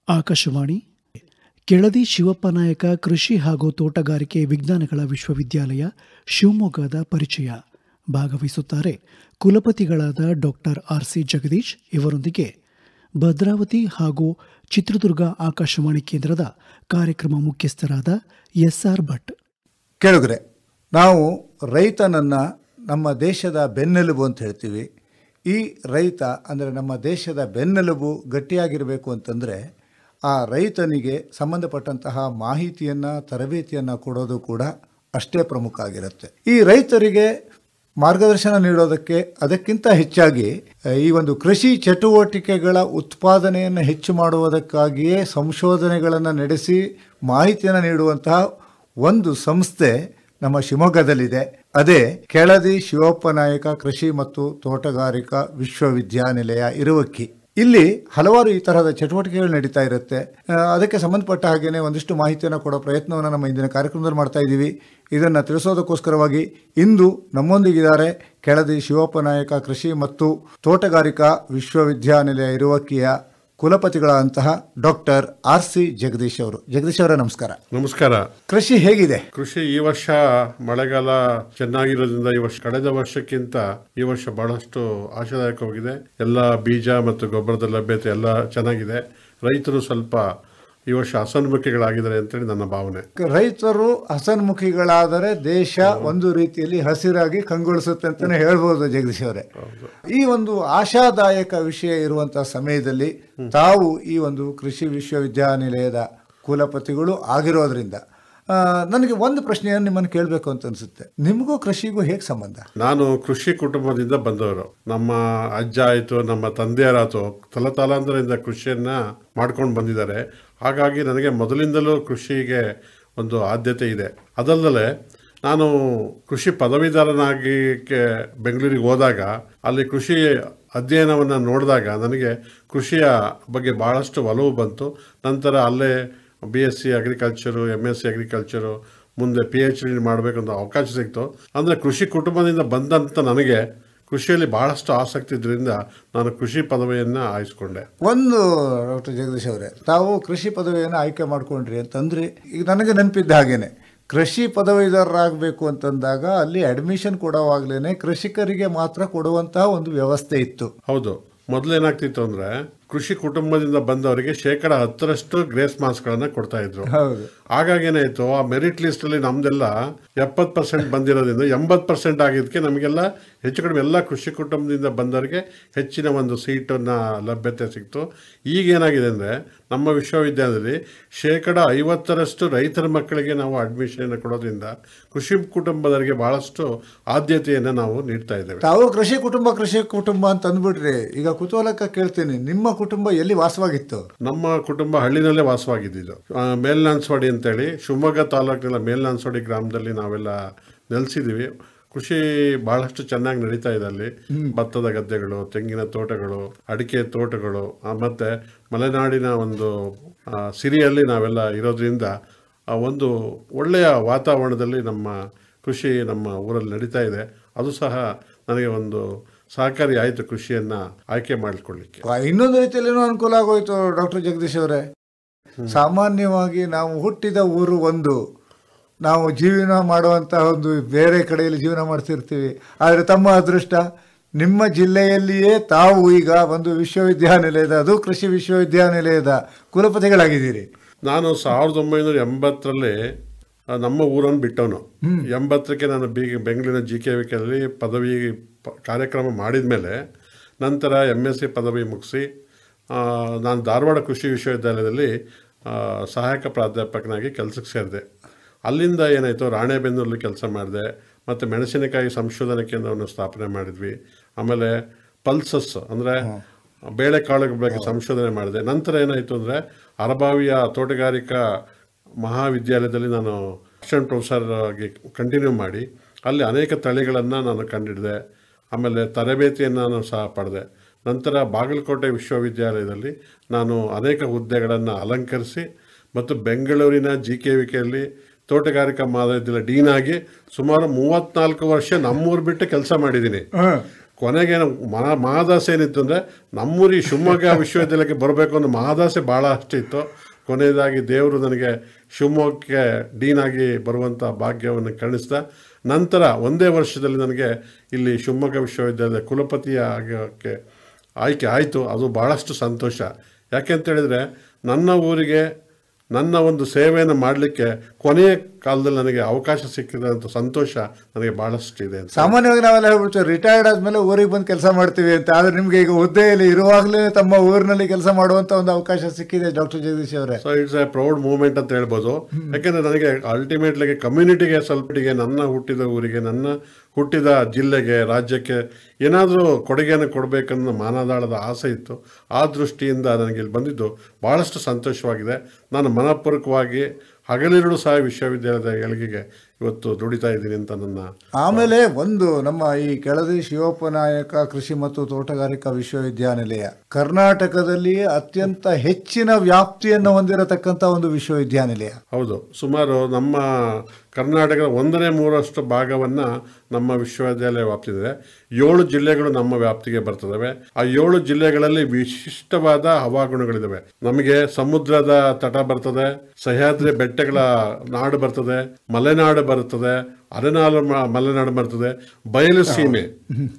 ಆಕಾಶವಾಣಿ ಕೆಳದಿ ಶಿವಪ್ಪನಾಯಕ ಕೃಷಿ ಹಾಗೂ ತೋಟಗಾರಿಕೆ ವಿಜ್ಞಾನಗಳ ವಿಶ್ವವಿದ್ಯಾಲಯ ಶಿವಮೊಗ್ಗದ ಪರಿಚಯ ಭಾಗವಹಿಸುತ್ತಾರೆ ಕುಲಪತಿಗಳಾದ ಡಾಕ್ಟರ್ ಆರ್.ಸಿ. ಜಗದೀಶ್. ಇವರೊಂದಿಗೆ ಭದ್ರಾವತಿ ಹಾಗೂ ಚಿತ್ರದುರ್ಗ ಆಕಾಶವಾಣಿ ಕೇಂದ್ರದ ಕಾರ್ಯಕ್ರಮ ಮುಖ್ಯಸ್ಥರಾದ ಎಸ್.ಆರ್. ಭಟ್. ಕೇಳುಗರೆ, ನಾವು ರೈತನನ್ನು ನಮ್ಮ ದೇಶದ ಬೆನ್ನೆಲುಬು ಅಂತ ಹೇಳ್ತೀವಿ. ಈ ರೈತ ಅಂದರೆ ನಮ್ಮ ದೇಶದ ಬೆನ್ನೆಲುಬು ಗಟ್ಟಿಯಾಗಿರಬೇಕು ಅಂತಂದರೆ ಆ ರೈತನಿಗೆ ಸಂಬಂಧಪಟ್ಟಂತಹ ಮಾಹಿತಿಯನ್ನು, ತರಬೇತಿಯನ್ನು ಕೊಡೋದು ಕೂಡ ಅಷ್ಟೇ ಪ್ರಮುಖ ಆಗಿರುತ್ತೆ. ಈ ರೈತರಿಗೆ ಮಾರ್ಗದರ್ಶನ ನೀಡೋದಕ್ಕೆ ಅದಕ್ಕಿಂತ ಹೆಚ್ಚಾಗಿ ಈ ಒಂದು ಕೃಷಿ ಚಟುವಟಿಕೆಗಳ ಉತ್ಪಾದನೆಯನ್ನು ಹೆಚ್ಚು ಮಾಡುವುದಕ್ಕಾಗಿಯೇ ಸಂಶೋಧನೆಗಳನ್ನು ನಡೆಸಿ ಮಾಹಿತಿಯನ್ನು ನೀಡುವಂತಹ ಒಂದು ಸಂಸ್ಥೆ ನಮ್ಮ ಶಿವಮೊಗ್ಗದಲ್ಲಿದೆ. ಅದೇ ಕೆಳದಿ ಶಿವಪ್ಪನಾಯಕ ಕೃಷಿ ಮತ್ತು ತೋಟಗಾರಿಕಾ ವಿಶ್ವವಿದ್ಯಾನಿಲಯ ಇರುವಕ್ಕಿ. ಇಲ್ಲಿ ಹಲವಾರು ಈ ತರಹದ ಚಟುವಟಿಕೆಗಳು ನಡೀತಾ ಇರುತ್ತೆ. ಅದಕ್ಕೆ ಸಂಬಂಧಪಟ್ಟ ಹಾಗೇನೆ ಒಂದಿಷ್ಟು ಮಾಹಿತಿಯನ್ನು ಕೊಡೋ ಪ್ರಯತ್ನವನ್ನು ನಮ್ಮ ಇಂದಿನ ಕಾರ್ಯಕ್ರಮದಲ್ಲಿ ಮಾಡ್ತಾ ಇದ್ದೀವಿ. ಇದನ್ನು ತಿಳಿಸೋದಕ್ಕೋಸ್ಕರವಾಗಿ ಇಂದು ನಮ್ಮೊಂದಿಗಿದ್ದಾರೆ ಕೆಳದಿ ಶಿವಪ್ಪನಾಯಕ ಕೃಷಿ ಮತ್ತು ತೋಟಗಾರಿಕಾ ವಿಶ್ವವಿದ್ಯಾನಿಲಯ ಇರುವಕ್ಕಿಯ ಕುಲಪತಿಗಳಂತಹ ಡಾಕ್ಟರ್ ಆರ್.ಸಿ. ಜಗದೀಶ್ ಅವರು. ಜಗದೀಶ್ ಅವರೇ, ನಮಸ್ಕಾರ. ನಮಸ್ಕಾರ. ಕೃಷಿ ಹೇಗಿದೆ? ಕೃಷಿ ಈ ವರ್ಷ ಮಳೆಗಾಲ ಚೆನ್ನಾಗಿರೋದ್ರಿಂದ ಈ ವರ್ಷ ಕಳೆದ ವರ್ಷಕ್ಕಿಂತ ಈ ವರ್ಷ ಬಹಳಷ್ಟು ಆಶಾದಾಯಕವಾಗಿದೆ. ಎಲ್ಲ ಬೀಜ ಮತ್ತು ಗೊಬ್ಬರದ ಲಭ್ಯತೆ ಎಲ್ಲ ಚೆನ್ನಾಗಿದೆ. ರೈತರು ಸ್ವಲ್ಪ ಈ ವರ್ಷ ಹಸನ್ಮುಖಿಗಳಾಗಿದ್ದಾರೆ ಅಂತೇಳಿ ನನ್ನ ಭಾವನೆ. ರೈತರು ಹಸನ್ಮುಖಿಗಳಾದರೆ ದೇಶ ಒಂದು ರೀತಿಯಲ್ಲಿ ಹಸಿರಾಗಿ ಕಂಗೊಳಿಸುತ್ತೆ ಅಂತಾನೆ ಹೇಳ್ಬೋದು. ಜಗದೀಶ್ ಅವರೇ, ಈ ಒಂದು ಆಶಾದಾಯಕ ವಿಷಯ ಇರುವಂತಹ ಸಮಯದಲ್ಲಿ ತಾವು ಈ ಒಂದು ಕೃಷಿ ವಿಶ್ವವಿದ್ಯಾನಿಲಯದ ಕುಲಪತಿಗಳು ಆಗಿರೋದ್ರಿಂದ ನನಗೆ ಒಂದು ಪ್ರಶ್ನೆಯನ್ನು ನಿಮ್ಮನ್ನು ಕೇಳಬೇಕು ಅಂತ ಅನ್ಸುತ್ತೆ. ನಿಮಗೂ ಕೃಷಿಗೂ ಹೇಗೆ ಸಂಬಂಧ? ನಾನು ಕೃಷಿ ಕುಟುಂಬದಿಂದ ಬಂದವರು. ನಮ್ಮ ಅಜ್ಜ ಆಯಿತು, ನಮ್ಮ ತಂದೆಯರಾಯ್ತು, ತಲತಲಾಂತರದಿಂದ ಕೃಷಿಯನ್ನ ಮಾಡ್ಕೊಂಡು ಬಂದಿದ್ದಾರೆ. ಹಾಗಾಗಿ ನನಗೆ ಮೊದಲಿಂದಲೂ ಕೃಷಿಗೆ ಒಂದು ಆದ್ಯತೆ ಇದೆ. ಅದಲ್ಲದೆ ನಾನು ಕೃಷಿ ಪದವೀಧರನಾಗಿ ಬೆಂಗಳೂರಿಗೆ ಹೋದಾಗ ಅಲ್ಲಿ ಕೃಷಿ ಅಧ್ಯಯನವನ್ನು ನೋಡಿದಾಗ ನನಗೆ ಕೃಷಿಯ ಬಗ್ಗೆ ಭಾಳಷ್ಟು ಒಲವು ಬಂತು. ನಂತರ ಅಲ್ಲೇ BSc ಅಗ್ರಿಕಲ್ಚರು, MSc ಅಗ್ರಿಕಲ್ಚರು, ಮುಂದೆ PhD ಮಾಡಬೇಕಂತ ಅವಕಾಶ ಸಿಕ್ತು. ಅಂದರೆ ಕೃಷಿ ಕುಟುಂಬದಿಂದ ಬಂದಂಥ ನನಗೆ ಕೃಷಿಯಲ್ಲಿ ಬಹಳಷ್ಟು ಆಸಕ್ತಿ ಇದ್ರಿಂದ ನಾನು ಕೃಷಿ ಪದವಿಯನ್ನು ಆಯ್ಸ್ಕೊಂಡೆ. ಒಂದು ಡಾಕ್ಟರ್ ಜಗದೀಶ್ ಅವರೇ, ತಾವು ಕೃಷಿ ಪದವಿಯನ್ನು ಆಯ್ಕೆ ಮಾಡ್ಕೊಂಡ್ರಿ ಅಂತಂದ್ರೆ ಈಗ ನನಗೆ ನೆನಪಿದ್ದ ಹಾಗೇನೆ ಕೃಷಿ ಪದವೀಧರರಾಗಬೇಕು ಅಂತಂದಾಗ ಅಲ್ಲಿ ಅಡ್ಮಿಷನ್ ಕೊಡುವಾಗಲೇ ಕೃಷಿಕರಿಗೆ ಮಾತ್ರ ಕೊಡುವಂತಹ ಒಂದು ವ್ಯವಸ್ಥೆ ಇತ್ತು. ಹೌದು. ಮೊದಲೇನಾಗ್ತಿತ್ತು ಅಂದರೆ ಕೃಷಿ ಕುಟುಂಬದಿಂದ ಬಂದವರಿಗೆ 10% ಗ್ರೇಸ್ ಮಾರ್ಕ್ಸ್ಗಳನ್ನು ಕೊಡ್ತಾ ಇದ್ರು. ಹಾಗಾಗಿ ಏನಾಯ್ತು, ಆ ಮೆರಿಟ್ ಲಿಸ್ಟ್ ಅಲ್ಲಿ ನಮ್ದೆಲ್ಲ 70% ಬಂದಿರೋದ್ರಿಂದ 80% ಆಗಿದ್ದಕ್ಕೆ ನಮಗೆಲ್ಲ ಹೆಚ್ಚು ಕಡಿಮೆ ಎಲ್ಲ ಕೃಷಿ ಕುಟುಂಬದಿಂದ ಬಂದವರಿಗೆ ಹೆಚ್ಚಿನ ಒಂದು ಸೀಟನ್ನು ಲಭ್ಯತೆ ಸಿಕ್ತು. ಈಗ ಏನಾಗಿದೆ ಅಂದರೆ ನಮ್ಮ ವಿಶ್ವವಿದ್ಯಾಲಯದಲ್ಲಿ 50% ರೈತರ ಮಕ್ಕಳಿಗೆ ನಾವು ಅಡ್ಮಿಷನ್ ಕೊಡೋದ್ರಿಂದ ಕೃಷಿ ಕುಟುಂಬದವರಿಗೆ ಬಹಳಷ್ಟು ಆದ್ಯತೆಯನ್ನು ನಾವು ನೀಡ್ತಾ ಇದ್ದೇವೆ. ತಾವು ಕೃಷಿ ಕುಟುಂಬ ಅಂತ ಅಂದ್ಬಿಟ್ರಿ. ಈಗ ಕುತೂಹಲಕ್ಕೆ ಕೇಳ್ತೀನಿ, ನಿಮ್ಮ ಕುಟುಂಬ ಎಲ್ಲಿ ವಾಸವಾಗಿತ್ತು? ನಮ್ಮ ಕುಟುಂಬ ಹಳ್ಳಿನಲ್ಲೇ ವಾಸವಾಗಿದ್ದು. ಮೇಲ್ನಾನ್ಸವಾಡಿ ಅಂತೇಳಿ ಶಿವಮೊಗ್ಗ ತಾಲೂಕಿನ ಮೇಲ್ನಾನ್ಸವಾಡಿ ಗ್ರಾಮದಲ್ಲಿ ನಾವೆಲ್ಲ ನೆಲೆಸಿದ್ದೀವಿ. ಕೃಷಿ ಬಹಳಷ್ಟು ಚೆನ್ನಾಗಿ ನಡೀತಾ ಇದೆ. ಅಲ್ಲಿ ಭತ್ತದ ಗದ್ದೆಗಳು, ತೆಂಗಿನ ತೋಟಗಳು, ಅಡಿಕೆ ತೋಟಗಳು, ಮತ್ತೆ ಮಲೆನಾಡಿನ ಒಂದು ಸಿರಿಯಲ್ಲಿ ನಾವೆಲ್ಲ ಇರೋದ್ರಿಂದ ಒಂದು ಒಳ್ಳೆಯ ವಾತಾವರಣದಲ್ಲಿ ನಮ್ಮ ಕೃಷಿ ನಮ್ಮ ಊರಲ್ಲಿ ನಡೀತಾ ಇದೆ. ಅದು ಸಹ ನನಗೆ ಒಂದು ಸಹಕಾರಿ ಆಯಿತು ಕೃಷಿಯನ್ನು ಆಯ್ಕೆ ಮಾಡಿಕೊಳ್ಳಿಕ್ಕೆ. ಇನ್ನೊಂದು ರೀತಿಯಲ್ಲೇನೋ ಅನುಕೂಲ ಆಗೋಯ್ತು ಡಾಕ್ಟರ್ ಜಗದೀಶ್ ಅವರೇ. ಸಾಮಾನ್ಯವಾಗಿ ನಾವು ಹುಟ್ಟಿದ ಊರು ಒಂದು, ನಾವು ಜೀವನ ಮಾಡುವಂತಹ ಒಂದು ಬೇರೆ ಕಡೆಯಲ್ಲಿ ಜೀವನ ಮಾಡ್ತಿರ್ತೀವಿ. ಆದರೆ ತಮ್ಮ ಅದೃಷ್ಟ, ನಿಮ್ಮ ಜಿಲ್ಲೆಯಲ್ಲಿಯೇ ತಾವು ಈಗ ಒಂದು ವಿಶ್ವವಿದ್ಯಾನಿಲಯದ, ಅದು ಕೃಷಿ ವಿಶ್ವವಿದ್ಯಾನಿಲಯದ ಕುಲಪತಿಗಳಾಗಿದ್ದೀರಿ. ನಾನು 1980ರಲ್ಲಿ ನಮ್ಮ ಊರನ್ನು ಬಿಟ್ಟವನು. 80ಕ್ಕೆ ನಾನು ಬೆಂಗಳೂರಿನ GKVKಯಲ್ಲಿ ಪದವಿ ಕಾರ್ಯಕ್ರಮ ಮಾಡಿದ ಮೇಲೆ ನಂತರ MSc ಪದವಿ ಮುಗಿಸಿ ನಾನು ಧಾರವಾಡ ಕೃಷಿ ವಿಶ್ವವಿದ್ಯಾಲಯದಲ್ಲಿ ಸಹಾಯಕ ಪ್ರಾಧ್ಯಾಪಕನಾಗಿ ಕೆಲಸಕ್ಕೆ ಸೇರಿದೆ. ಅಲ್ಲಿಂದ ಏನಾಯಿತು, ರಾಣೆಬೆನ್ನೂರಲ್ಲಿ ಕೆಲಸ ಮಾಡಿದೆ. ಮತ್ತು ಮೆಣಸಿನಕಾಯಿ ಸಂಶೋಧನಾ ಕೇಂದ್ರವನ್ನು ಸ್ಥಾಪನೆ ಮಾಡಿದ್ವಿ. ಆಮೇಲೆ ಪಲ್ಸಸ್ ಅಂದರೆ ಬೇಳೆಕಾಳುಗಳ ಬಗ್ಗೆ ಸಂಶೋಧನೆ ಮಾಡಿದೆ. ನಂತರ ಏನಾಯಿತು ಅಂದರೆ ಅರಬಾವಿಯ ತೋಟಗಾರಿಕಾ ಮಹಾವಿದ್ಯಾಲಯದಲ್ಲಿ ನಾನು ಅಸಿಸ್ಟೆಂಟ್ ಪ್ರೊಫೆಸರ್ ಆಗಿ ಕಂಟಿನ್ಯೂ ಮಾಡಿ ಅಲ್ಲಿ ಅನೇಕ ತಳಿಗಳನ್ನು ನಾನು ಕಂಡಿಡಿದೆ. ಆಮೇಲೆ ತರಬೇತಿಯನ್ನು ನಾನು ಸಹ ಪಡೆದೆ. ನಂತರ ಬಾಗಲಕೋಟೆ ವಿಶ್ವವಿದ್ಯಾಲಯದಲ್ಲಿ ನಾನು ಅನೇಕ ಹುದ್ದೆಗಳನ್ನು ಅಲಂಕರಿಸಿ ಮತ್ತು ಬೆಂಗಳೂರಿನ GKVKಯಲ್ಲಿ ತೋಟಗಾರಿಕಾ ಮಹಾವಿದ್ಯಾಲಯ ಡೀನ್ ಆಗಿ ಸುಮಾರು 34 ವರ್ಷ ನಮ್ಮೂರು ಬಿಟ್ಟು ಕೆಲಸ ಮಾಡಿದ್ದೀನಿ. ಕೊನೆಗೆ ಮಹದಾಸೆ ಏನಿತ್ತು ಅಂದರೆ ನಮ್ಮೂರಿ ಶಿವಮೊಗ್ಗ ವಿಶ್ವವಿದ್ಯಾಲಯಕ್ಕೆ ಬರಬೇಕು ಅನ್ನೋ ಮಹದಾಸೆ ಭಾಳ ಅಷ್ಟಿತ್ತು. ಕೊನೆಯದಾಗಿ ದೇವರು ನನಗೆ ಶಿವಮೊಗ್ಗಕ್ಕೆ ಡೀನಾಗಿ ಬರುವಂಥ ಭಾಗ್ಯವನ್ನು ಕರುಣಿಸಿದ. ನಂತರ ಒಂದೇ ವರ್ಷದಲ್ಲಿ ನನಗೆ ಇಲ್ಲಿ ಶಿವಮೊಗ್ಗ ವಿಶ್ವವಿದ್ಯಾಲಯದ ಕುಲಪತಿ ಆಗೋಕ್ಕೆ ಆಯ್ಕೆ ಆಯಿತು. ಅದು ಭಾಳಷ್ಟು ಸಂತೋಷ. ಯಾಕೆಂತೇಳಿದರೆ ನನ್ನ ಊರಿಗೆ ನನ್ನ ಒಂದು ಸೇವೆಯನ್ನು ಮಾಡಲಿಕ್ಕೆ ಕೊನೆಯ ಕಾಲದಲ್ಲಿ ನನಗೆ ಅವಕಾಶ ಸಿಕ್ಕಿದಂಥ ಸಂತೋಷ ನನಗೆ ಭಾಳಷ್ಟು ಇದೆ ಅಂತ. ಸಾಮಾನ್ಯವಾಗಿ ನಾವೆಲ್ಲ ಹೇಳ್ಬಿಡ್ತೀವಿ ರಿಟೈರ್ಡ್ ಆದಮೇಲೆ ಊರಿಗೆ ಬಂದು ಕೆಲಸ ಮಾಡ್ತೀವಿ ಅಂತ. ಆದರೆ ನಿಮಗೆ ಈಗ ಹುದ್ದೆಯಲ್ಲಿ ಇರುವಾಗಲೇ ತಮ್ಮ ಊರಿನಲ್ಲಿ ಕೆಲಸ ಮಾಡುವಂಥ ಒಂದು ಅವಕಾಶ ಸಿಕ್ಕಿದೆ ಡಾಕ್ಟರ್ ಜಗದೀಶ್ ಅವರೇ. So it's a proud moment ಅಂತ ಹೇಳ್ಬೋದು. ಯಾಕೆಂದರೆ ನನಗೆ ಅಲ್ಟಿಮೇಟ್ಲಿಗೆ ಕಮ್ಯುನಿಟಿಗೆ ಸ್ವಲ್ಪಟಿಗೆ ನನ್ನ ಹುಟ್ಟಿದ ಊರಿಗೆ, ನನ್ನ ಹುಟ್ಟಿದ ಜಿಲ್ಲೆಗೆ, ರಾಜ್ಯಕ್ಕೆ ಏನಾದರೂ ಕೊಡುಗೆಯನ್ನು ಕೊಡಬೇಕನ್ನೋ ಮಾನದಾಳದ ಆಸೆ ಇತ್ತು. ಆ ದೃಷ್ಟಿಯಿಂದ ನನಗೆ ಇಲ್ಲಿ ಬಂದಿದ್ದು ಭಾಳಷ್ಟು ಸಂತೋಷವಾಗಿದೆ. ನಾನು ಮನಪೂರ್ವಕವಾಗಿ ಹಗಲಿರುಳು ಸಹ ವಿಶ್ವವಿದ್ಯಾಲಯದ ಏಳಿಗೆಗೆ ಇವತ್ತು ದುಡಿತಾ ಇದ್ದೀನಿ ಅಂತ ನನ್ನ. ಆಮೇಲೆ ಒಂದು ನಮ್ಮ ಈ ಕೆಳದಿ ಶಿವಪ್ಪ ನಾಯಕ ಕೃಷಿ ಮತ್ತು ತೋಟಗಾರಿಕಾ ವಿಶ್ವವಿದ್ಯಾನಿಲಯ ಕರ್ನಾಟಕದಲ್ಲಿಯೇ ಅತ್ಯಂತ ಹೆಚ್ಚಿನ ವ್ಯಾಪ್ತಿಯನ್ನು ಹೊಂದಿರತಕ್ಕಂಥ ಒಂದು ವಿಶ್ವವಿದ್ಯಾನಿಲಯ. ಹೌದು, ಸುಮಾರು ನಮ್ಮ ಕರ್ನಾಟಕದ 1/3 ಭಾಗವನ್ನು ನಮ್ಮ ವಿಶ್ವವಿದ್ಯಾಲಯ ವ್ಯಾಪ್ತಿದೆ. 7 ಜಿಲ್ಲೆಗಳು ನಮ್ಮ ವ್ಯಾಪ್ತಿಗೆ ಬರ್ತದವೆ. ಆ 7 ಜಿಲ್ಲೆಗಳಲ್ಲಿ ವಿಶಿಷ್ಟವಾದ ಹವಾಗುಣಗಳಿದ್ದಾವೆ. ನಮಗೆ ಸಮುದ್ರದ ತಟ ಬರ್ತದೆ, ಸಹ್ಯಾದ್ರಿ ಬೆಟ್ಟಗಳ ನಾಡು ಬರ್ತದೆ, ಮಲೆನಾಡು ಬರ್ತದೆ, ಅರೆನಾಡು ಮಲೆನಾಡು ಬರ್ತದೆ, ಬಯಲು ಸೀಮೆ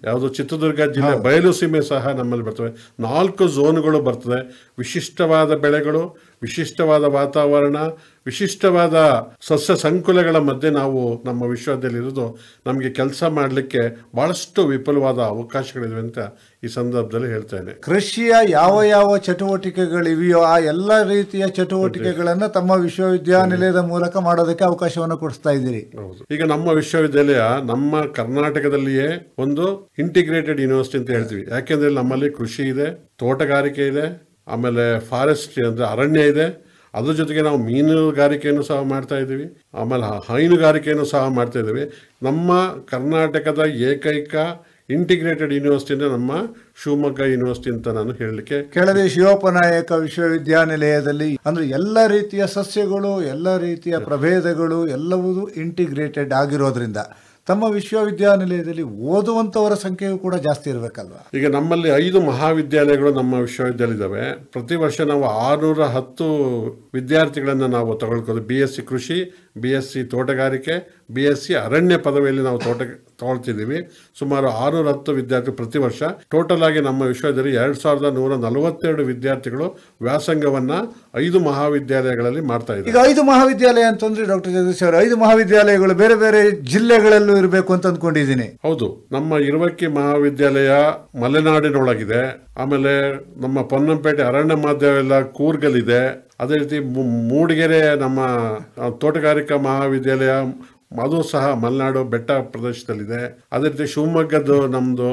ಯಾವುದು ಚಿತ್ರದುರ್ಗ ಜಿಲ್ಲೆ ಬಯಲು ಸೀಮೆ ಸಹ ನಮ್ಮಲ್ಲಿ ಬರ್ತವೆ. 4 ಝೋನ್ಗಳು ಬರ್ತದೆ. ವಿಶಿಷ್ಟವಾದ ಬೆಳೆಗಳು, ವಿಶಿಷ್ಟವಾದ ವಾತಾವರಣ, ವಿಶಿಷ್ಟವಾದ ಸಸ್ಯ ಸಂಕುಲಗಳ ಮಧ್ಯೆ ನಾವು ನಮ್ಮ ವಿಶ್ವವಿದ್ಯಾಲಯ ಇರೋದು ನಮಗೆ ಕೆಲಸ ಮಾಡಲಿಕ್ಕೆ ಭಾಳಷ್ಟು ವಿಪುಲವಾದ ಅವಕಾಶಗಳಿವೆ ಅಂತ ಈ ಸಂದರ್ಭದಲ್ಲಿ ಹೇಳ್ತೇನೆ. ಕೃಷಿಯ ಯಾವ ಯಾವ ಚಟುವಟಿಕೆಗಳಿವೆಯೋ ಆ ಎಲ್ಲ ರೀತಿಯ ಚಟುವಟಿಕೆಗಳನ್ನು ತಮ್ಮ ವಿಶ್ವವಿದ್ಯಾನಿಲಯದ ಮೂಲಕ ಮಾಡೋದಕ್ಕೆ ಅವಕಾಶವನ್ನು ಕೊಡಿಸ್ತಾ ಇದ್ದೀರಿ. ಹೌದು. ಈಗ ನಮ್ಮ ವಿಶ್ವವಿದ್ಯಾಲಯ ನಮ್ಮ ಕರ್ನಾಟಕದಲ್ಲಿಯೇ ಒಂದು ಇಂಟಿಗ್ರೇಟೆಡ್ ಯೂನಿವರ್ಸಿಟಿ ಅಂತ ಹೇಳ್ತೀವಿ. ಯಾಕೆಂದ್ರೆ ನಮ್ಮಲ್ಲಿ ಕೃಷಿ ಇದೆ, ತೋಟಗಾರಿಕೆ ಇದೆ, ಆಮೇಲೆ ಫಾರೆಸ್ಟ್ರಿ ಅಂದರೆ ಅರಣ್ಯ ಇದೆ, ಅದ್ರ ಜೊತೆಗೆ ನಾವು ಮೀನುಗಾರಿಕೆಯನ್ನು ಸಹ ಮಾಡ್ತಾ ಇದ್ದೀವಿ, ಆಮೇಲೆ ಹೈನುಗಾರಿಕೆಯನ್ನು ಸಹ ಮಾಡ್ತಾ ಇದ್ದೀವಿ. ನಮ್ಮ ಕರ್ನಾಟಕದ ಏಕೈಕ ಇಂಟಿಗ್ರೇಟೆಡ್ ಯೂನಿವರ್ಸಿಟಿ ಅಂದರೆ ನಮ್ಮ ಶಿವಮೊಗ್ಗ ಯೂನಿವರ್ಸಿಟಿ ಅಂತ ನಾನು ಹೇಳಲಿಕ್ಕೆ. ಕೆಳದಿ ಶಿವಪ್ಪ ನಾಯಕ ವಿಶ್ವವಿದ್ಯಾನಿಲಯದಲ್ಲಿ ಅಂದ್ರೆ ಎಲ್ಲ ರೀತಿಯ ಸಸ್ಯಗಳು, ಎಲ್ಲ ರೀತಿಯ ಪ್ರಭೇದಗಳು ಎಲ್ಲವೂ ಇಂಟಿಗ್ರೇಟೆಡ್ ಆಗಿರೋದ್ರಿಂದ ತಮ್ಮ ವಿಶ್ವವಿದ್ಯಾನಿಲಯದಲ್ಲಿ ಓದುವಂಥವರ ಸಂಖ್ಯೆಯು ಕೂಡ ಜಾಸ್ತಿ ಇರಬೇಕಲ್ವಾ? ಈಗ ನಮ್ಮಲ್ಲಿ 5 ಮಹಾವಿದ್ಯಾಲಯಗಳು ನಮ್ಮ ವಿಶ್ವವಿದ್ಯಾಲಯ ಇದ್ದಾವೆ. ಪ್ರತಿ ವರ್ಷ ನಾವು 610 ವಿದ್ಯಾರ್ಥಿಗಳನ್ನು ನಾವು ತಗೊಳ್ಕೋದು. BSc ಕೃಷಿ, BSc ತೋಟಗಾರಿಕೆ, BSc ಅರಣ್ಯ ಪದವಿಯಲ್ಲಿ ನಾವು ತಗೊಳ್ತಿದ್ದೀವಿ. ಸುಮಾರು 610 ವಿದ್ಯಾರ್ಥಿ ಪ್ರತಿ ವರ್ಷ. ಟೋಟಲ್ ಆಗಿ ನಮ್ಮ ವಿಶ್ವವಿದ್ಯಾಲಯ 2142 ವಿದ್ಯಾರ್ಥಿಗಳು ವ್ಯಾಸಂಗವನ್ನ 5 ಮಹಾವಿದ್ಯಾಲಯಗಳಲ್ಲಿ ಮಾಡ್ತಾ ಇದ್ದಾರೆ. ಈಗ 5 ಮಹಾವಿದ್ಯಾಲಯ ಅಂತಂದ್ರೆ ಡಾಕ್ಟರ್ ಜಗದೀಶ್ ಅವರು 5 ಮಹಾವಿದ್ಯಾಲಯಗಳು ಬೇರೆ ಬೇರೆ ಜಿಲ್ಲೆಗಳಲ್ಲೂ ಇರಬೇಕು ಅಂತ ಅಂದ್ಕೊಂಡಿದ್ದೀನಿ. ಹೌದು, ನಮ್ಮ ಇರುವಕ್ಕಿ ಮಹಾವಿದ್ಯಾಲಯ ಮಲೆನಾಡಿನೊಳಗಿದೆ. ಆಮೇಲೆ ನಮ್ಮ ಪೊನ್ನಂಪೇಟೆ ಅರಣ್ಯ ಮಾಧ್ಯಮ ಕೂರ್ಗಲ್ಲಿದೆ. ಅದೇ ರೀತಿ ಮೂಡಿಗೆರೆ ನಮ್ಮ ತೋಟಗಾರಿಕಾ ಮಹಾವಿದ್ಯಾಲಯ ಅದು ಸಹ ಮಲೆನಾಡು ಬೆಟ್ಟ ಪ್ರದೇಶದಲ್ಲಿದೆ. ಅದೇ ರೀತಿ ಶಿವಮೊಗ್ಗದ್ದು ನಮ್ಮದು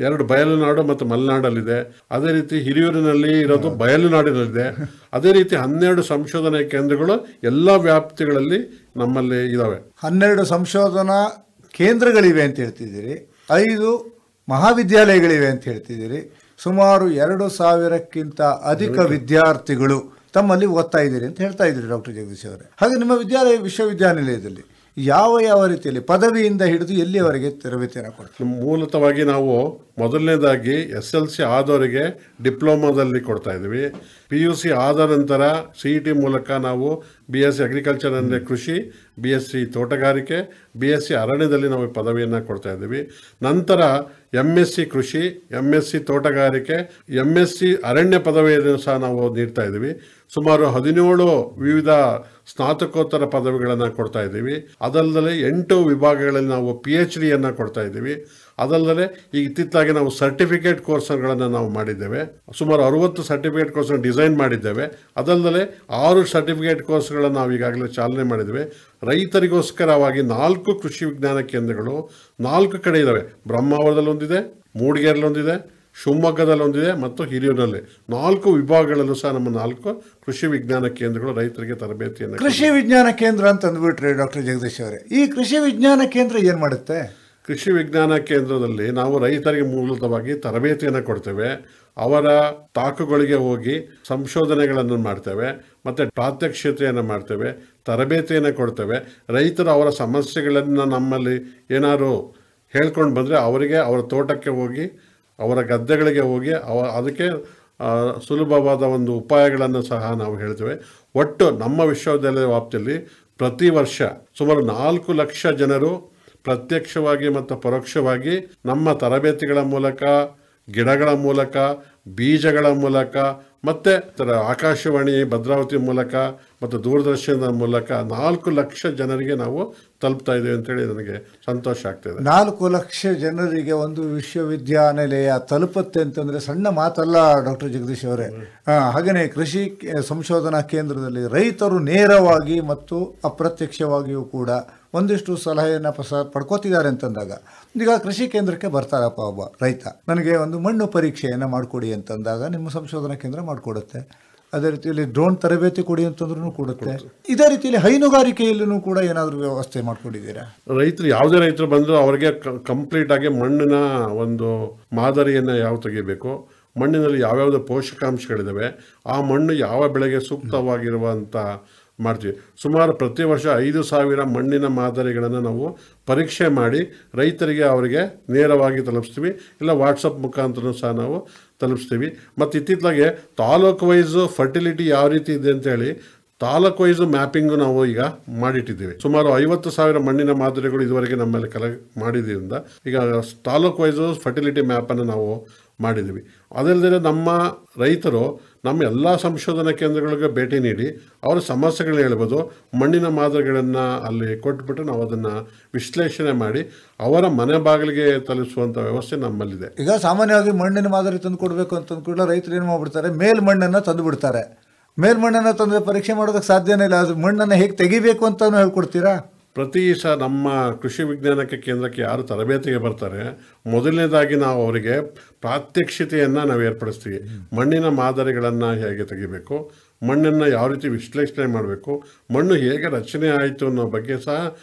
2 ಬಯಲುನಾಡು ಮತ್ತು ಮಲೆನಾಡಲ್ಲಿದೆ. ಅದೇ ರೀತಿ ಹಿರಿಯೂರಿನಲ್ಲಿ ಇರೋದು ಬಯಲುನಾಡಿನಲ್ಲಿದೆ. ಅದೇ ರೀತಿ 12 ಸಂಶೋಧನಾ ಕೇಂದ್ರಗಳು ಎಲ್ಲ ವ್ಯಾಪ್ತಿಗಳಲ್ಲಿ ನಮ್ಮಲ್ಲಿ ಇದಾವೆ. 12 ಸಂಶೋಧನಾ ಕೇಂದ್ರಗಳಿವೆ ಅಂತ ಹೇಳ್ತಿದ್ದೀರಿ, 5 ಮಹಾವಿದ್ಯಾಲಯಗಳಿವೆ ಅಂತ ಹೇಳ್ತಿದ್ದೀರಿ. ಸುಮಾರು 2000ಕ್ಕಿಂತ ಅಧಿಕ ವಿದ್ಯಾರ್ಥಿಗಳು ತಮ್ಮಲ್ಲಿ ಓದ್ತಾ ಇದ್ದೀರಿ ಅಂತ ಹೇಳ್ತಾ ಇದ್ದೀರಿ ಡಾಕ್ಟರ್ ಜಗದೀಶ್ ಅವರೇ. ಹಾಗೆ ನಿಮ್ಮ ವಿಶ್ವವಿದ್ಯಾನಿಲಯದಲ್ಲಿ ಯಾವ ಯಾವ ರೀತಿಯಲ್ಲಿ ಪದವಿಯಿಂದ ಹಿಡಿದು ಎಲ್ಲಿಯವರೆಗೆ ತರಬೇತಿಯನ್ನು ಕೊಡ್ತೀವಿ? ಮೂಲತವಾಗಿ ನಾವು ಮೊದಲನೇದಾಗಿ SLC ಆದವರಿಗೆ ಡಿಪ್ಲೊಮಾದಲ್ಲಿ ಕೊಡ್ತಾ ಇದ್ದೀವಿ. PUC ಆದ ನಂತರ CET ಮೂಲಕ ನಾವು BSc ಅಗ್ರಿಕಲ್ಚರ್ ಅಂದರೆ ಕೃಷಿ, BSc ತೋಟಗಾರಿಕೆ, BSc ಅರಣ್ಯದಲ್ಲಿ ನಾವು ಪದವಿಯನ್ನು ಕೊಡ್ತಾ ಇದ್ದೀವಿ. ನಂತರ MSc ಕೃಷಿ, MSc ತೋಟಗಾರಿಕೆ, MSc ಅರಣ್ಯ ಪದವಿಯನ್ನು ಸಹ ನಾವು ನೀಡ್ತಾ ಇದ್ದೀವಿ. ಸುಮಾರು 17 ವಿವಿಧ ಸ್ನಾತಕೋತ್ತರ ಪದವಿಗಳನ್ನು ಕೊಡ್ತಾ ಇದ್ದೀವಿ. ಅದಲ್ಲದೆ 8 ವಿಭಾಗಗಳಲ್ಲಿ ನಾವು PhDಯನ್ನು ಕೊಡ್ತಾ ಇದ್ದೀವಿ. ಅದಲ್ಲದೆ ಈಗ ಇತ್ತಿತ್ತಾಗಿ ನಾವು ಸರ್ಟಿಫಿಕೇಟ್ ಕೋರ್ಸ್ಗಳನ್ನು ನಾವು ಮಾಡಿದ್ದೇವೆ. ಸುಮಾರು 60 ಸರ್ಟಿಫಿಕೇಟ್ ಕೋರ್ಸ್ಗಳನ್ನು ಡಿಸೈನ್ ಮಾಡಿದ್ದೇವೆ. ಅದಲ್ಲದೆ 6 ಸರ್ಟಿಫಿಕೇಟ್ ಕೋರ್ಸ್ಗಳನ್ನು ನಾವು ಈಗಾಗಲೇ ಚಾಲನೆ ಮಾಡಿದ್ದೇವೆ. ರೈತರಿಗೋಸ್ಕರವಾಗಿ 4 ಕೃಷಿ ವಿಜ್ಞಾನ ಕೇಂದ್ರಗಳು 4 ಕಡೆ ಇದ್ದಾವೆ. ಬ್ರಹ್ಮಾವರದಲ್ಲಿ ಒಂದಿದೆ, ಮೂಡಿಗೆರೆಯಲ್ಲಿ ಒಂದಿದೆ, ಶಿವಮೊಗ್ಗದಲ್ಲಿ ಒಂದಿದೆ ಮತ್ತು ಹಿರಿಯೂರಿನಲ್ಲಿ 4 ವಿಭಾಗಗಳಲ್ಲೂ ಸಹ ನಮ್ಮ 4 ಕೃಷಿ ವಿಜ್ಞಾನ ಕೇಂದ್ರಗಳು ರೈತರಿಗೆ ತರಬೇತಿಯನ್ನು. ಕೃಷಿ ವಿಜ್ಞಾನ ಕೇಂದ್ರ ಅಂತ ಅಂದ್ಬಿಟ್ರೆ ಡಾಕ್ಟರ್ ಜಗದೀಶ್ ಅವರೇ, ಈ ಕೃಷಿ ವಿಜ್ಞಾನ ಕೇಂದ್ರ ಏನು ಮಾಡುತ್ತೆ? ಕೃಷಿ ವಿಜ್ಞಾನ ಕೇಂದ್ರದಲ್ಲಿ ನಾವು ರೈತರಿಗೆ ಮೂಲತವಾಗಿ ತರಬೇತಿಯನ್ನು ಕೊಡ್ತೇವೆ. ಅವರ ತಾಕುಗಳಿಗೆ ಹೋಗಿ ಸಂಶೋಧನೆಗಳನ್ನು ಮಾಡ್ತೇವೆ, ಮತ್ತು ಪ್ರಾತ್ಯಕ್ಷಿತೆಯನ್ನು ಮಾಡ್ತೇವೆ, ತರಬೇತಿಯನ್ನು ಕೊಡ್ತೇವೆ. ರೈತರು ಅವರ ಸಮಸ್ಯೆಗಳನ್ನು ನಮ್ಮಲ್ಲಿ ಏನಾದ್ರು ಹೇಳ್ಕೊಂಡು ಬಂದರೆ ಅವರಿಗೆ ಅವರ ತೋಟಕ್ಕೆ ಹೋಗಿ ಅವರ ಗದ್ದೆಗಳಿಗೆ ಹೋಗಿ ಅದಕ್ಕೆ ಸುಲಭವಾದ ಒಂದು ಉಪಾಯಗಳನ್ನು ಸಹ ನಾವು ಹೇಳ್ತೇವೆ. ಒಟ್ಟು ನಮ್ಮ ವಿಶ್ವವಿದ್ಯಾಲಯದ ವ್ಯಾಪ್ತಿಯಲ್ಲಿ ಪ್ರತಿ ವರ್ಷ ಸುಮಾರು 4 ಲಕ್ಷ ಜನರು ಪ್ರತ್ಯಕ್ಷವಾಗಿ ಮತ್ತು ಪರೋಕ್ಷವಾಗಿ ನಮ್ಮ ತರಬೇತಿಗಳ ಮೂಲಕ, ಗಿಡಗಳ ಮೂಲಕ, ಬೀಜಗಳ ಮೂಲಕ ಮತ್ತು ಆಕಾಶವಾಣಿ ಭದ್ರಾವತಿ ಮೂಲಕ ಮತ್ತು ದೂರದರ್ಶನದ ಮೂಲಕ 4 ಲಕ್ಷ ಜನರಿಗೆ ನಾವು ತಲುಪ್ತಾ ಇದ್ದೇವೆ ಅಂತೇಳಿ ನನಗೆ ಸಂತೋಷ ಆಗ್ತದೆ. 4 ಲಕ್ಷ ಜನರಿಗೆ ಒಂದು ವಿಶ್ವವಿದ್ಯಾನಿಲಯ ತಲುಪುತ್ತೆ ಅಂತಂದರೆ ಸಣ್ಣ ಮಾತಲ್ಲ ಡಾಕ್ಟರ್ ಜಗದೀಶ್ ಅವರೇ. ಹಾಗೆಯೇ ಕೃಷಿ ಸಂಶೋಧನಾ ಕೇಂದ್ರದಲ್ಲಿ ರೈತರು ನೇರವಾಗಿ ಮತ್ತು ಅಪ್ರತ್ಯಕ್ಷವಾಗಿಯೂ ಕೂಡ ಒಂದಿಷ್ಟು ಸಲಹೆಯನ್ನು ಪಡ್ಕೋತಿದ್ದಾರೆ ಅಂತಂದಾಗ, ಈಗ ಕೃಷಿ ಕೇಂದ್ರಕ್ಕೆ ಬರ್ತಾರಪ್ಪ ಒಬ್ಬ ರೈತ, ನನಗೆ ಒಂದು ಮಣ್ಣು ಪರೀಕ್ಷೆಯನ್ನು ಮಾಡಿಕೊಡಿ ಅಂತಂದಾಗ ನಿಮ್ಮ ಸಂಶೋಧನಾ ಕೇಂದ್ರ ಮಾಡಿಕೊಡುತ್ತೆ. ಅದೇ ರೀತಿಯಲ್ಲಿ ಡ್ರೋನ್ ತರಬೇತಿ ಕೊಡಿ ಅಂತಂದ್ರೂ ಕೊಡುತ್ತೆ. ಇದೇ ರೀತಿಯಲ್ಲಿ ಹೈನುಗಾರಿಕೆಯಲ್ಲೂ ಕೂಡ ಏನಾದರೂ ವ್ಯವಸ್ಥೆ ಮಾಡ್ಕೊಂಡಿದ್ದೀರಾ? ರೈತರು ಯಾವುದೇ ರೈತರು ಬಂದರೂ ಅವರಿಗೆ ಕಂಪ್ಲೀಟ್ ಆಗಿ ಮಣ್ಣಿನ ಒಂದು ಮಾದರಿಯನ್ನು ಯಾವ ತೆಗಿಬೇಕು, ಮಣ್ಣಿನಲ್ಲಿ ಯಾವ್ಯಾವುದು ಪೋಷಕಾಂಶಗಳಿದ್ದಾವೆ, ಆ ಮಣ್ಣು ಯಾವ ಬೆಳೆಗೆ ಸೂಕ್ತವಾಗಿರುವಂಥ ಮಾಡ್ತೀವಿ. ಸುಮಾರು ಪ್ರತಿ ವರ್ಷ 5,000 ಮಣ್ಣಿನ ಮಾದರಿಗಳನ್ನು ನಾವು ಪರೀಕ್ಷೆ ಮಾಡಿ ರೈತರಿಗೆ ಅವರಿಗೆ ನೇರವಾಗಿ ತಲುಪಿಸ್ತೀವಿ, ಇಲ್ಲ ವಾಟ್ಸಪ್ ಮುಖಾಂತರ ಸಹ ನಾವು ತಲುಪಿಸ್ತೀವಿ. ಮತ್ತು ಇತ್ತಿತ್ತಲಾಗೆ ತಾಲೂಕು ವೈಸು ಫರ್ಟಿಲಿಟಿ ಯಾವ ರೀತಿ ಇದೆ ಅಂತೇಳಿ ತಾಲೂಕು ವೈಸು ಮ್ಯಾಪಿಂಗು ನಾವು ಈಗ ಮಾಡಿಟ್ಟಿದ್ದೀವಿ. ಸುಮಾರು 50,000 ಮಣ್ಣಿನ ಮಾದರಿಗಳು ಇದುವರೆಗೆ ನಮ್ಮಲ್ಲಿ ಮಾಡಿದ್ರಿಂದ ಈಗ ತಾಲೂಕು ವೈಸು ಫರ್ಟಿಲಿಟಿ ಮ್ಯಾಪನ್ನು ನಾವು ಮಾಡಿದ್ದೀವಿ. ಅದಲ್ಲದೆ ನಮ್ಮ ರೈತರು ನಮ್ಮ ಎಲ್ಲ ಸಂಶೋಧನಾ ಕೇಂದ್ರಗಳಿಗೆ ಭೇಟಿ ನೀಡಿ ಅವರ ಸಮಸ್ಯೆಗಳನ್ನ ಹೇಳ್ಬೋದು, ಮಣ್ಣಿನ ಮಾದರಿಗಳನ್ನು ಅಲ್ಲಿ ಕೊಟ್ಬಿಟ್ಟು ನಾವು ಅದನ್ನು ವಿಶ್ಲೇಷಣೆ ಮಾಡಿ ಅವರ ಮನೆ ಬಾಗಿಲಿಗೆ ತಲುಪಿಸುವಂಥ ವ್ಯವಸ್ಥೆ ನಮ್ಮಲ್ಲಿದೆ. ಈಗ ಸಾಮಾನ್ಯವಾಗಿ ಮಣ್ಣಿನ ಮಾದರಿ ತಂದು ಕೊಡಬೇಕು ಅಂತ ಕೂಡ ರೈತರು ಏನು ಮಾಡ್ಬಿಡ್ತಾರೆ, ಮೇಲ್ಮಣ್ಣನ್ನು ತಂದು ಬಿಡ್ತಾರೆ. ಮೇಲ್ಮಣ್ಣನ್ನು ತಂದರೆ ಪರೀಕ್ಷೆ ಮಾಡೋದಕ್ಕೆ ಸಾಧ್ಯನೇ ಇಲ್ಲ. ಅದು ಮಣ್ಣನ್ನು ಹೇಗೆ ತೆಗಿಬೇಕು ಅಂತಲೂ ಹೇಳ್ಕೊಡ್ತೀರಾ? ಪ್ರತಿ ಸಹ ನಮ್ಮ ಕೃಷಿ ವಿಜ್ಞಾನಕ್ಕೆ ಕೇಂದ್ರಕ್ಕೆ ಯಾರು ತರಬೇತಿಗೆ ಬರ್ತಾರೆ, ಮೊದಲನೇದಾಗಿ ನಾವು ಅವರಿಗೆ ಪ್ರಾತ್ಯಕ್ಷಿತೆಯನ್ನು ನಾವು ಏರ್ಪಡಿಸ್ತೀವಿ. ಮಣ್ಣಿನ ಮಾದರಿಗಳನ್ನು ಹೇಗೆ ತೆಗಿಬೇಕು, ಮಣ್ಣನ್ನು ಯಾವ ರೀತಿ ವಿಶ್ಲೇಷಣೆ ಮಾಡಬೇಕು, ಮಣ್ಣು ಹೇಗೆ ರಚನೆ ಆಯಿತು ಅನ್ನೋ ಬಗ್ಗೆ ಸಹ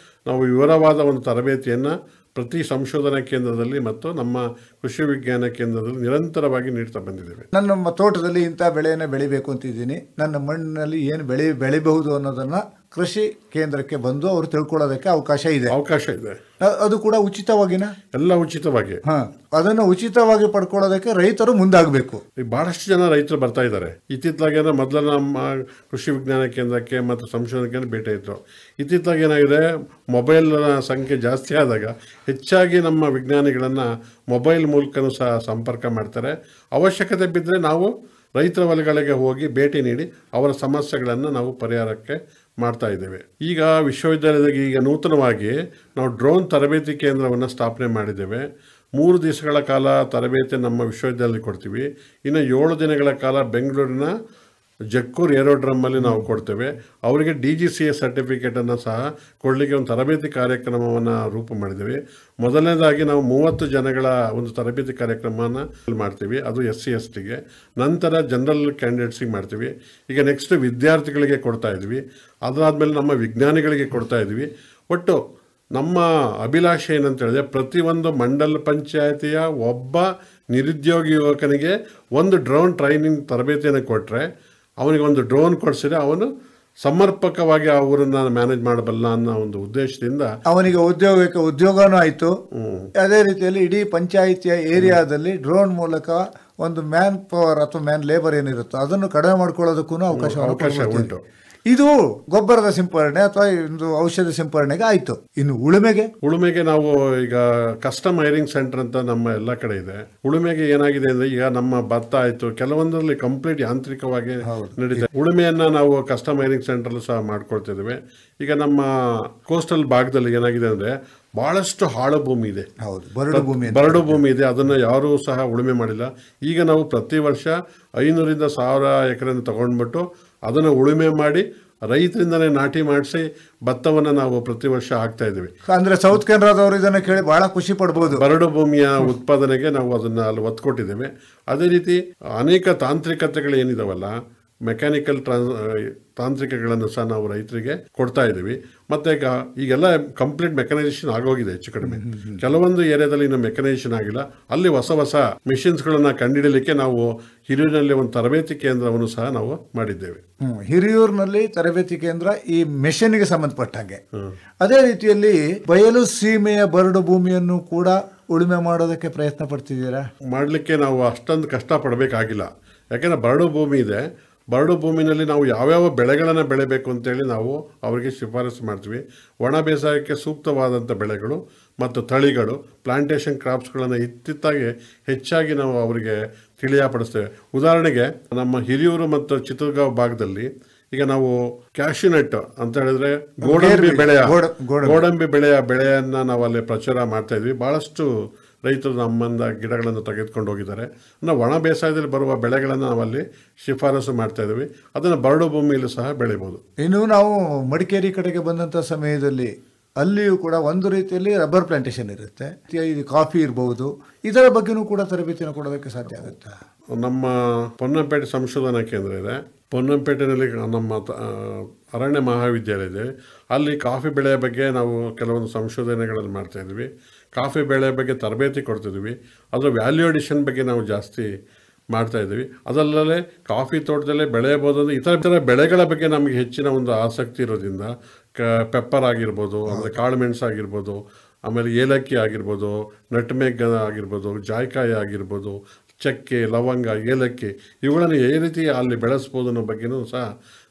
ನಾವು ವಿವರವಾದ ಒಂದು ತರಬೇತಿಯನ್ನು ಪ್ರತಿ ಸಂಶೋಧನಾ ಕೇಂದ್ರದಲ್ಲಿ ಮತ್ತು ನಮ್ಮ ಕೃಷಿ ವಿಜ್ಞಾನ ಕೇಂದ್ರದಲ್ಲಿ ನಿರಂತರವಾಗಿ ನೀಡ್ತಾ ಬಂದಿದ್ದೇವೆ. ನನ್ನ ತೋಟದಲ್ಲಿ ಇಂಥ ಬೆಳೆಯನ್ನು ಬೆಳಿಬೇಕು ಅಂತಿದ್ದೀನಿ, ನನ್ನ ಮಣ್ಣಿನಲ್ಲಿ ಏನು ಬೆಳಿಬಹುದು ಅನ್ನೋದನ್ನು ಕೃಷಿ ಕೇಂದ್ರಕ್ಕೆ ಬಂದು ಅವರು ತಿಳ್ಕೊಳ್ಳೋದಕ್ಕೆ ಅವಕಾಶ ಇದೆ. ಅದು ಕೂಡ ಉಚಿತವಾಗಿನ? ಎಲ್ಲ ಉಚಿತವಾಗಿ. ಅದನ್ನು ಉಚಿತವಾಗಿ ಪಡ್ಕೊಳ್ಳೋದಕ್ಕೆ ರೈತರು ಮುಂದಾಗಬೇಕು. ಈಗ ಬಹಳಷ್ಟು ಜನ ರೈತರು ಬರ್ತಾ ಇದ್ದಾರೆ. ಇತ್ತಿತ್ತಲಾಗೆ ಮೊದಲ ನಮ್ಮ ಕೃಷಿ ವಿಜ್ಞಾನ ಕೇಂದ್ರಕ್ಕೆ ಮತ್ತು ಸಂಶೋಧನಾ ಕೇಂದ್ರ ಭೇಟಿ ಇತ್ತು. ಇತ್ತಿತ್ತಲಾಗಿ ಏನಾಗಿದೆ, ಮೊಬೈಲ್ ಸಂಖ್ಯೆ ಜಾಸ್ತಿ ಆದಾಗ ಹೆಚ್ಚಾಗಿ ನಮ್ಮ ವಿಜ್ಞಾನಿಗಳನ್ನು ಮೊಬೈಲ್ ಮೂಲಕನೂ ಸಹ ಸಂಪರ್ಕ ಮಾಡ್ತಾರೆ. ಅವಶ್ಯಕತೆ ಬಿದ್ದರೆ ನಾವು ರೈತರ ಹೊಲಗಳಿಗೆ ಹೋಗಿ ಭೇಟಿ ನೀಡಿ ಅವರ ಸಮಸ್ಯೆಗಳನ್ನು ನಾವು ಪರಿಹಾರಕ್ಕೆ ಮಾಡ್ತಾ ಇದ್ದೇವೆ. ಈಗ ವಿಶ್ವವಿದ್ಯಾಲಯದಾಗ ಈಗ ನೂತನವಾಗಿ ನಾವು ಡ್ರೋನ್ ತರಬೇತಿ ಕೇಂದ್ರವನ್ನು ಸ್ಥಾಪನೆ ಮಾಡಿದ್ದೇವೆ. 3 ದಿವಸಗಳ ಕಾಲ ತರಬೇತಿ ನಮ್ಮ ವಿಶ್ವವಿದ್ಯಾಲಯದಲ್ಲಿ ಕೊಡ್ತೀವಿ. ಇನ್ನು 7 ದಿನಗಳ ಕಾಲ ಬೆಂಗಳೂರಿನ ಜಕ್ಕೂರ್ ಏರೋಡ್ರಮ್ಮಲ್ಲಿ ನಾವು ಕೊಡ್ತೇವೆ. ಅವರಿಗೆ DGCA ಸರ್ಟಿಫಿಕೇಟನ್ನು ಸಹ ಕೊಡಲಿಕ್ಕೆ ಒಂದು ತರಬೇತಿ ಕಾರ್ಯಕ್ರಮವನ್ನು ರೂಪು ಮಾಡಿದ್ದೇವೆ. ಮೊದಲನೇದಾಗಿ ನಾವು 30 ಜನಗಳ ಒಂದು ತರಬೇತಿ ಕಾರ್ಯಕ್ರಮನ ಮಾಡ್ತೀವಿ, ಅದು SC STಗೆ. ನಂತರ ಜನರಲ್ ಕ್ಯಾಂಡಿಡೇಟ್ಸಿಗೆ ಮಾಡ್ತೀವಿ. ಈಗ ನೆಕ್ಸ್ಟ್ ವಿದ್ಯಾರ್ಥಿಗಳಿಗೆ ಕೊಡ್ತಾ ಇದ್ವಿ, ಅದಾದಮೇಲೆ ನಮ್ಮ ವಿಜ್ಞಾನಿಗಳಿಗೆ ಕೊಡ್ತಾ ಇದ್ವಿ. ಒಟ್ಟು ನಮ್ಮ ಅಭಿಲಾಷೆ ಏನಂತ ಹೇಳಿದ್ರೆ, ಪ್ರತಿಯೊಂದು ಮಂಡಲ ಪಂಚಾಯತಿಯ ಒಬ್ಬ ನಿರುದ್ಯೋಗಿ ಯುವಕನಿಗೆ ಒಂದು ಡ್ರೋನ್ ಟ್ರೈನಿಂಗ್ ತರಬೇತಿಯನ್ನು ಕೊಟ್ಟರೆ, ಅವನಿಗೆ ಒಂದು ಡ್ರೋನ್ ಕೊಡಿಸಿದ್ರೆ ಅವನು ಸಮರ್ಪಕವಾಗಿ ಆ ಊರನ್ನ ಮ್ಯಾನೇಜ್ ಮಾಡಬಲ್ಲ ಅನ್ನೋ ಒಂದು ಉದ್ದೇಶದಿಂದ ಅವನಿಗೆ ಉದ್ಯೋಗನೂ ಆಯಿತು. ಅದೇ ರೀತಿಯಲ್ಲಿ ಇಡೀ ಪಂಚಾಯಿತಿಯ ಏರಿಯಾದಲ್ಲಿ ಡ್ರೋನ್ ಮೂಲಕ ಒಂದು ಮ್ಯಾನ್ ಪವರ್ ಅಥವಾ ಮ್ಯಾನ್ ಲೇಬರ್ ಏನಿರುತ್ತೋ ಅದನ್ನು ಕಡಿಮೆ ಮಾಡ್ಕೊಳ್ಳೋದಕ್ಕೂ ಅವಕಾಶ ಉಂಟು. ಇದು ಗೊಬ್ಬರದ ಸಿಂಪರಣೆ ಅಥವಾ ಒಂದು ಔಷಧ ಸಿಂಪರಣೆಗೆ ಆಯಿತು. ಇನ್ನು ಉಳುಮೆಗೆ ನಾವು ಈಗ ಕಸ್ಟಮ್ ಹೈರಿಂಗ್ ಸೆಂಟರ್ ಅಂತ ನಮ್ಮ ಎಲ್ಲ ಕಡೆ ಇದೆ. ಉಳುಮೆಗೆ ಏನಾಗಿದೆ ಅಂದ್ರೆ, ಈಗ ನಮ್ಮ ಭತ್ತ ಆಯಿತು, ಕೆಲವೊಂದರಲ್ಲಿ ಕಂಪ್ಲೀಟ್ ಯಾಂತ್ರಿಕವಾಗಿ ನಡೀತದೆ. ಉಳುಮೆಯನ್ನ ನಾವು ಕಸ್ಟಮ್ ಹೈರಿಂಗ್ ಸೆಂಟರ್ ಸಹ ಮಾಡ್ಕೊಳ್ತಿದ್ದೇವೆ. ಈಗ ನಮ್ಮ ಕೋಸ್ಟಲ್ ಭಾಗದಲ್ಲಿ ಏನಾಗಿದೆ ಅಂದ್ರೆ, ಬಹಳಷ್ಟು ಹಾಳು ಭೂಮಿ ಇದೆ, ಬರಡು ಭೂಮಿ ಇದೆ, ಅದನ್ನು ಯಾರೂ ಸಹ ಉಳುಮೆ ಮಾಡಿಲ್ಲ. ಈಗ ನಾವು ಪ್ರತಿ ವರ್ಷ 500ರಿಂದ 1000 ಎಕರೆಯನ್ನು ತಗೊಂಡ್ಬಿಟ್ಟು ಅದನ್ನು ಉಳುಮೆ ಮಾಡಿ ರೈತರಿಂದನೇ ನಾಟಿ ಮಾಡಿಸಿ ಭತ್ತವನ್ನು ನಾವು ಪ್ರತಿ ವರ್ಷ ಹಾಕ್ತಾ ಇದ್ದೀವಿ. ಅಂದ್ರೆ ಸೌತ್ ಕೆನರಾದವರು ಇದನ್ನು ಕೇಳಿ ಬಹಳ ಖುಷಿ ಪಡ್ಬೋದು. ಬರಡು ಭೂಮಿಯ ಉತ್ಪಾದನೆಗೆ ನಾವು ಅದನ್ನು ಅಲ್ಲಿ ಒತ್ತು ಕೊಟ್ಟಿದ್ದೇವೆ. ಅದೇ ರೀತಿ ಅನೇಕ ತಾಂತ್ರಿಕತೆಗಳು ಏನಿದಾವಲ್ಲ, ಮೆಕ್ಯಾನಿಕಲ್ ತಾಂತ್ರಿಕಗಳನ್ನು ಸಹ ನಾವು ರೈತರಿಗೆ ಕೊಡ್ತಾ ಇದ್ದೀವಿ. ಮತ್ತು ಈಗೆಲ್ಲ ಕಂಪ್ಲೀಟ್ ಮೆಕನೈಸೇಷನ್ ಆಗೋಗಿದೆ ಹೆಚ್ಚು ಕಡಿಮೆ. ಕೆಲವೊಂದು ಏರಿಯಾದಲ್ಲಿ ಇನ್ನು ಮೆಕನೈಸೇಷನ್ ಆಗಿಲ್ಲ. ಅಲ್ಲಿ ಹೊಸ ಹೊಸ ಮಿಷಿನ್ಸ್ಗಳನ್ನು ಕಂಡುಹಿಡಲಿಕ್ಕೆ ನಾವು ಹಿರಿಯೂರಿನಲ್ಲಿ ಒಂದು ತರಬೇತಿ ಕೇಂದ್ರವನ್ನು ಸಹ ನಾವು ಮಾಡಿದ್ದೇವೆ. ಹಿರಿಯೂರಿನಲ್ಲಿ ತರಬೇತಿ ಕೇಂದ್ರ ಈ ಮೆಷಿನ್ಗೆ ಸಂಬಂಧಪಟ್ಟಂಗೆ. ಅದೇ ರೀತಿಯಲ್ಲಿ ಬಯಲು ಸೀಮೆಯ ಬರಡು ಭೂಮಿಯನ್ನು ಕೂಡ ಉಳುಮೆ ಮಾಡೋದಕ್ಕೆ ಪ್ರಯತ್ನ ಪಡ್ತಿದ್ದೀರಾ? ಮಾಡಲಿಕ್ಕೆ ನಾವು ಅಷ್ಟೊಂದು ಕಷ್ಟಪಡಬೇಕಾಗಿಲ್ಲ. ಯಾಕೆಂದರೆ ಬರಡು ಭೂಮಿ ಇದೆ. ಬರಡು ಭೂಮಿನಲ್ಲಿ ನಾವು ಯಾವ್ಯಾವ ಬೆಳೆಗಳನ್ನು ಬೆಳಿಬೇಕು ಅಂತೇಳಿ ನಾವು ಅವರಿಗೆ ಶಿಫಾರಸು ಮಾಡ್ತೀವಿ. ಒಣ ಬೇಸಾಯಕ್ಕೆ ಸೂಕ್ತವಾದಂಥ ಬೆಳೆಗಳು ಮತ್ತು ತಳಿಗಳು, ಪ್ಲಾಂಟೇಶನ್ ಕ್ರಾಪ್ಸ್ಗಳನ್ನು ಇತ್ತಿತ್ತಾಗಿ ಹೆಚ್ಚಾಗಿ ನಾವು ಅವರಿಗೆ ತಿಳಿಯಪಡಿಸ್ತೇವೆ. ಉದಾಹರಣೆಗೆ ನಮ್ಮ ಹಿರಿಯೂರು ಮತ್ತು ಚಿತ್ರದುರ್ಗ ಭಾಗದಲ್ಲಿ ಈಗ ನಾವು ಕ್ಯಾಶ್ಯೂನಟ್ ಅಂತ ಹೇಳಿದ್ರೆ ಗೋಡಂಬಿ ಬೆಳೆಯನ್ನ ನಾವು ಅಲ್ಲಿ ಪ್ರಚಾರ ಮಾಡ್ತಾ ಇದ್ವಿ. ಬಹಳಷ್ಟು ರೈತರು ನಮ್ಮಿಂದ ಗಿಡಗಳನ್ನು ತೆಗೆದುಕೊಂಡು ಹೋಗಿದ್ದಾರೆ. ನಾವು ಒಣ ಬೇಸಾಯದಲ್ಲಿ ಬರುವ ಬೆಳೆಗಳನ್ನು ನಾವಲ್ಲಿ ಶಿಫಾರಸು ಮಾಡ್ತಾ ಇದ್ದೀವಿ. ಅದನ್ನು ಬರಡು ಭೂಮಿಯಲ್ಲೂ ಸಹ ಬೆಳಿಬೋದು. ಇನ್ನು ನಾವು ಮಡಿಕೇರಿ ಕಡೆಗೆ ಬಂದಂಥ ಸಮಯದಲ್ಲಿ ಅಲ್ಲಿಯೂ ಕೂಡ ಒಂದು ರೀತಿಯಲ್ಲಿ ರಬ್ಬರ್ ಪ್ಲಾಂಟೇಶನ್ ಇರುತ್ತೆ, ಇದು ಕಾಫಿ ಇರಬಹುದು. ಇದರ ಬಗ್ಗೆನೂ ಕೂಡ ತರಬೇತಿಯನ್ನು ಕೊಡೋದಕ್ಕೆ ಸಾಧ್ಯ ಆಗುತ್ತೆ. ನಮ್ಮ ಪೊನ್ನಂಪೇಟೆ ಸಂಶೋಧನಾ ಕೇಂದ್ರ ಇದೆ. ಪೊನ್ನಂಪೇಟೆಯಲ್ಲಿ ನಮ್ಮ ಅರಣ್ಯ ಮಹಾವಿದ್ಯಾಲಯ ಇದೆ. ಅಲ್ಲಿ ಕಾಫಿ ಬೆಳೆಯ ಬಗ್ಗೆ ನಾವು ಕೆಲವೊಂದು ಸಂಶೋಧನೆಗಳನ್ನು ಮಾಡ್ತಾ ಇದ್ವಿ. ಕಾಫಿ ಬೆಳೆಯ ಬಗ್ಗೆ ತರಬೇತಿ ಕೊಡ್ತಿದ್ವಿ. ಅದರ ವ್ಯಾಲ್ಯೂ ಅಡಿಷನ್ ಬಗ್ಗೆ ನಾವು ಜಾಸ್ತಿ ಮಾಡ್ತಾ ಇದ್ದೀವಿ. ಅದಲ್ಲದೆ ಕಾಫಿ ತೋಟದಲ್ಲೇ ಬೆಳೆಯಬಹುದು ಇತರ ಬೆಳೆಗಳ ಬಗ್ಗೆ ನಮಗೆ ಹೆಚ್ಚಿನ ಒಂದು ಆಸಕ್ತಿ ಇರೋದ್ರಿಂದ ಪೆಪ್ಪರ್ ಆಗಿರ್ಬೋದು, ಅಂದರೆ ಕಾಳು ಮೆಣಸು ಆಗಿರ್ಬೋದು, ಆಮೇಲೆ ಏಲಕ್ಕಿ ಆಗಿರ್ಬೋದು, ನಟ್ಮೆಗ್ ಆಗಿರ್ಬೋದು, ಜಾಯ್ಕಾಯಿ ಆಗಿರ್ಬೋದು, ಚಕ್ಕೆ, ಲವಂಗ, ಏಲಕ್ಕಿ ಇವುಗಳನ್ನು ಯಾವ ರೀತಿ ಅಲ್ಲಿ ಬೆಳೆಸ್ಬೋದು ಅನ್ನೋ ಬಗ್ಗೆನೂ ಸಹ